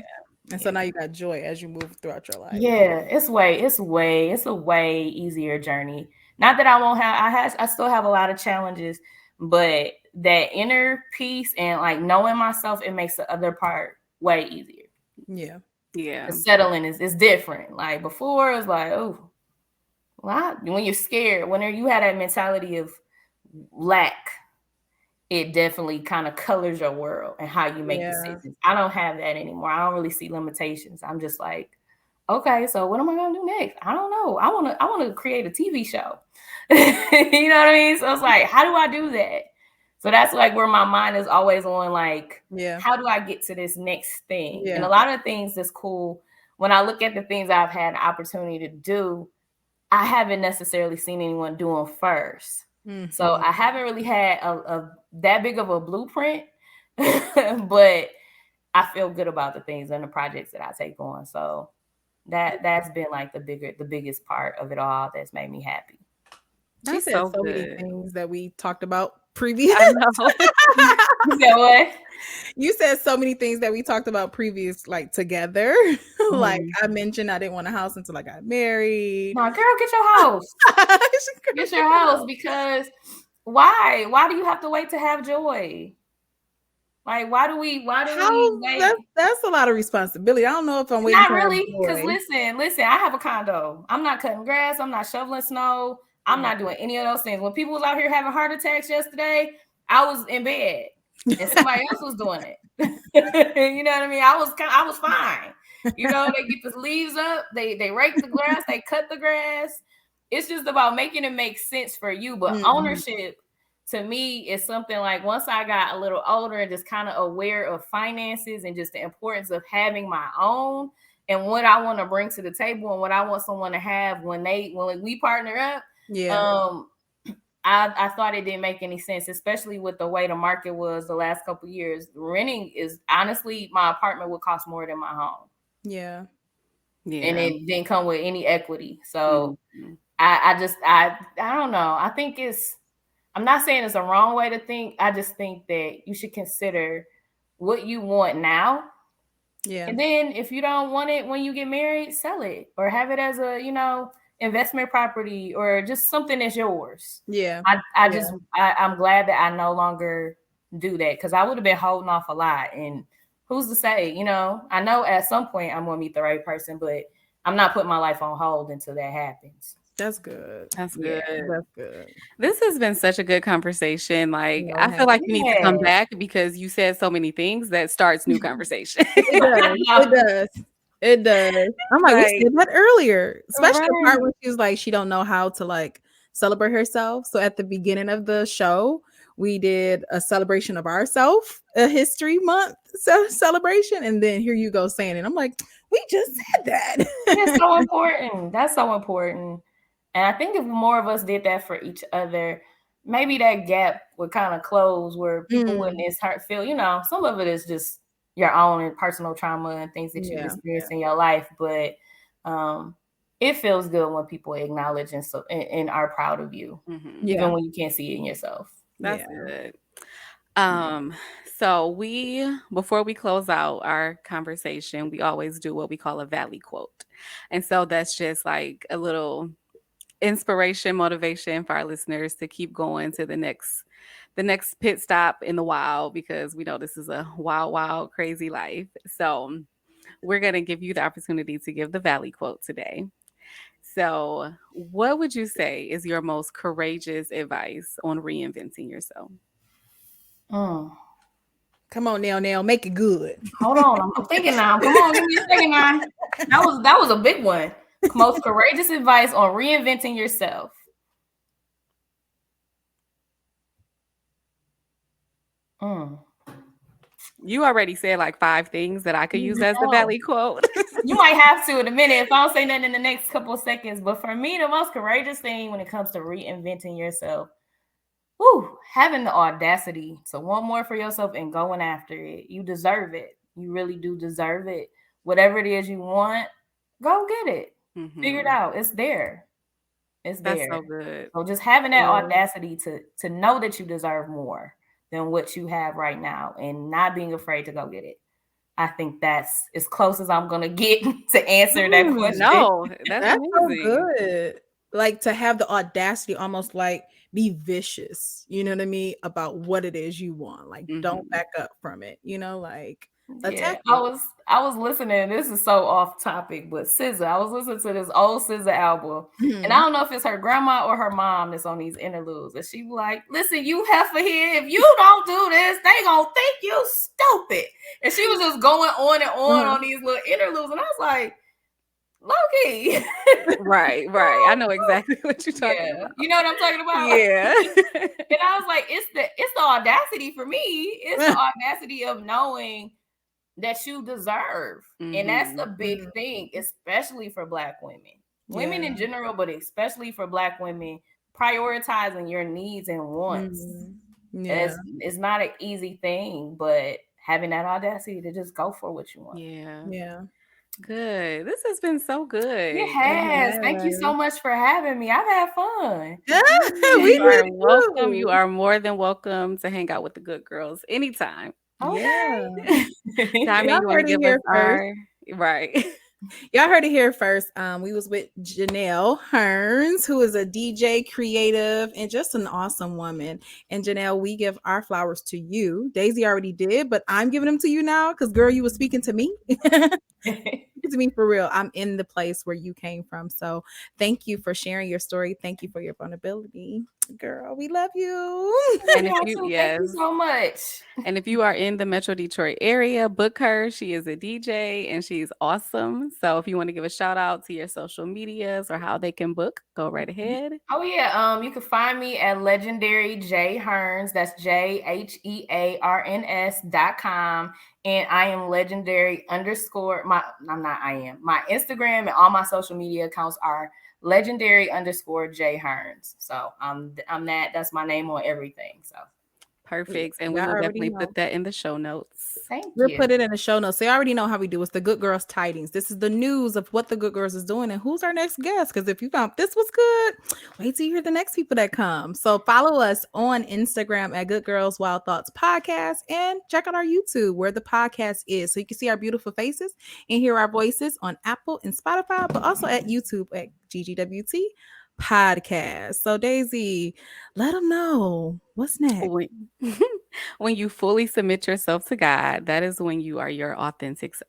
S1: And so
S3: Yeah.
S1: now you got joy as you move throughout your life.
S3: Yeah, it's a way easier journey. Not that I won't have, I still have a lot of challenges, but that inner peace and like knowing myself, it makes the other part way easier.
S1: Yeah.
S2: Yeah.
S3: The settling is different. Like before, it's like, oh, when you're scared, when you had that mentality of lack, it definitely kind of colors your world and how you make
S1: Yeah.
S3: decisions. I don't have that anymore. I don't really see limitations. I'm just like, okay, so what am I gonna do next? I don't know. I wanna create a TV show. You know what I mean? So it's like, how do I do that? So that's like where my mind is always on, like,
S1: Yeah.
S3: how do I get to this next thing? And
S1: Yeah.
S3: a lot of things that's cool. When I look at the things I've had the opportunity to do, I haven't necessarily seen anyone do them first. So
S1: Mm-hmm.
S3: I haven't really had a that big of a blueprint, but I feel good about the things and the projects that I take on. So that's been like the biggest part of it all that's made me happy.
S1: She
S2: That's
S1: said
S2: so
S1: so many
S2: good.
S1: things that we talked about previous.
S2: I know.
S3: You said what?
S1: You said so many things that we talked about previous, like together. Like
S3: Mhm.
S1: I mentioned, I didn't want a house until I got married.
S3: Nah, girl, get your house. Get your house because why? Why do you have to wait to have joy? Like why do we
S1: How
S3: wait?
S1: that's a lot of responsibility. I don't know if I'm waiting
S3: Not
S1: to have
S3: really, because
S1: joy.
S3: listen, I have a condo. I'm not cutting grass, I'm not shoveling snow, I'm
S1: Mm.
S3: not doing any of those things. When people was out here having heart attacks yesterday, I was in bed and somebody else was doing it. You know what I mean? I was fine. They get the leaves up, they rake the grass, they cut the grass. It's just about making it make sense for you. But
S1: Mhm.
S3: ownership to me is something like once I got a little older and just kind of aware of finances and just the importance of having my own and what I want to bring to the table and what I want someone to have when we partner up.
S1: Yeah.
S3: Um, I thought it didn't make any sense, especially with the way the market was the last couple of years. Renting is honestly, my apartment would cost more than my home,
S1: Yeah.
S3: and
S2: Yeah.
S3: it didn't come with any equity. So
S2: Mhm.
S3: I don't know. I think I'm not saying it's a wrong way to think. I just think that you should consider what you want now.
S1: Yeah.
S3: And then if you don't want it when you get married, sell it or have it as a, investment property or just something that's yours.
S1: Yeah.
S3: I
S1: Yeah.
S3: I'm glad that I no longer do that because I would have been holding off a lot. And who's to say, I know at some point I'm gonna meet the right person, but I'm not putting my life on hold until that happens.
S1: That's good.
S2: That's
S3: Yeah.
S2: good.
S1: That's good.
S2: This has been such a good conversation. Like,
S1: No,
S2: I
S1: it
S2: feel
S1: has.
S2: like you need to come
S3: Yeah.
S2: back because you said so many things that starts new conversation.
S1: It does. It does. It does. I'm like, we
S2: Like,
S1: said that earlier, especially the
S3: Right.
S1: part where she was like, she don't know how to like celebrate herself. So at the beginning of the show, we did a celebration of ourselves, a history month celebration, and then here you go saying it. I'm like, we just said that.
S3: It's so important. That's so important. And I think if more of us did that for each other, maybe that gap would kind of close where people wouldn't
S1: Mm,
S3: as hurt feel, some of it is just your own and personal trauma and things that you've
S1: yeah,
S3: experienced in your life. But um it feels good when people acknowledge and are proud of you,
S2: mhm,
S1: yeah,
S3: even when you can't see it in yourself.
S2: that's
S1: yeah.
S2: good. Um, so before we close out our conversation, we always do what we call a valley quote. And so that's just like a little inspiration, motivation for our listeners to keep going to the next pit stop in the wild because we know this is a wild, wild, crazy life. So we're gonna give you the opportunity to give the valley quote today. So, what would you say is your most courageous advice on reinventing yourself?
S3: Mm.
S1: Come on now, make it good.
S3: Hold on. I'm thinking now. Come on, give me a second now. That was a big one. Most courageous advice on reinventing yourself.
S2: You already said like 5 things that I could use as the
S3: Oh,
S2: Valley quote.
S3: you might have to in a minute if I don't say nothing in the next couple of seconds. But for me, the most courageous thing when it comes to reinventing yourself, having the audacity to want more for yourself and going after it. You deserve it. You really do deserve it. Whatever it is you want, go get it. Figure it out. It's there. It's
S2: That's
S3: there.
S2: so good.
S3: So just having that audacity to know that you deserve more than what you have right now and not being afraid to go get it. I think that's as close as I'm gonna get to answer that question.
S2: No, that's
S1: That's so
S2: amazing.
S1: good. Like to have the audacity, almost like be vicious, you know what I mean, about what it is you want. Like don't back up from it, like attack it.
S3: I was listening. This is so off topic, but SZA. I was listening to this old SZA album, and I don't know if it's her grandma or her mom that's on these interludes. And she like, "Listen, you heifer here. If you don't do this, they gonna think you stupid." And she was just going on and on these little interludes, and I was like, "Low-key."
S2: Right. I know exactly what you're talking about.
S3: You know what I'm talking about?
S2: Yeah.
S3: And I was like, it's the audacity for me. It's the audacity of knowing that you deserve. And that's a big thing, especially for Black women. Women in general, but especially for Black women, prioritizing your needs and wants. It's not an easy thing, but having that audacity to just go for what you want.
S1: Yeah.
S2: Good. This has been so good.
S3: It has. Thank you so much for having me. I've had fun.
S2: You are welcome. You are more than welcome to hang out with the good girls anytime.
S3: Okay.
S2: Diamond, you want to give us our right.
S1: Y'all heard it here first. We was with Janell Hearns, who is a DJ, creative, and just an awesome woman. And Janell, we give our flowers to you. Daisy already did, but I'm giving them to you now because, girl, you were speaking to me. To me, for real. I'm in the place where you came from. So thank you for sharing your story. Thank you for your vulnerability. Girl, we love you.
S3: And if you, thank you so much.
S2: And if you are in the Metro Detroit area, book her. She is a DJ and she's awesome. So if you want to give a shout out to your social medias or how they can book, go right ahead.
S3: Oh yeah, you can find me at Legendary J Hearns. That's JHEARNS.com. And I am legendary _ my Instagram and all my social media accounts are legendary _ J Hearns. So I'm that's my name on everything. So
S2: perfect. And we will definitely put that in the show notes.
S3: Thank you.
S1: We'll put it in the show notes. So you already know how we do. It's the Good Girls Tidings. This is the news of what the Good Girls is doing and who's our next guest. Because if you thought this was good, wait till you hear the next people that come. So follow us on Instagram at Good Girls Wild Thoughts Podcast and check out our YouTube where the podcast is. So you can see our beautiful faces and hear our voices on Apple and Spotify, but also at YouTube at GGWT Podcast. So Daisy, let them know what's next.
S2: When you fully submit yourself to God, that is when you are your authentic self.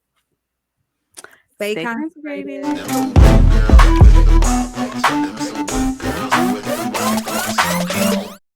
S2: Stay consecrated.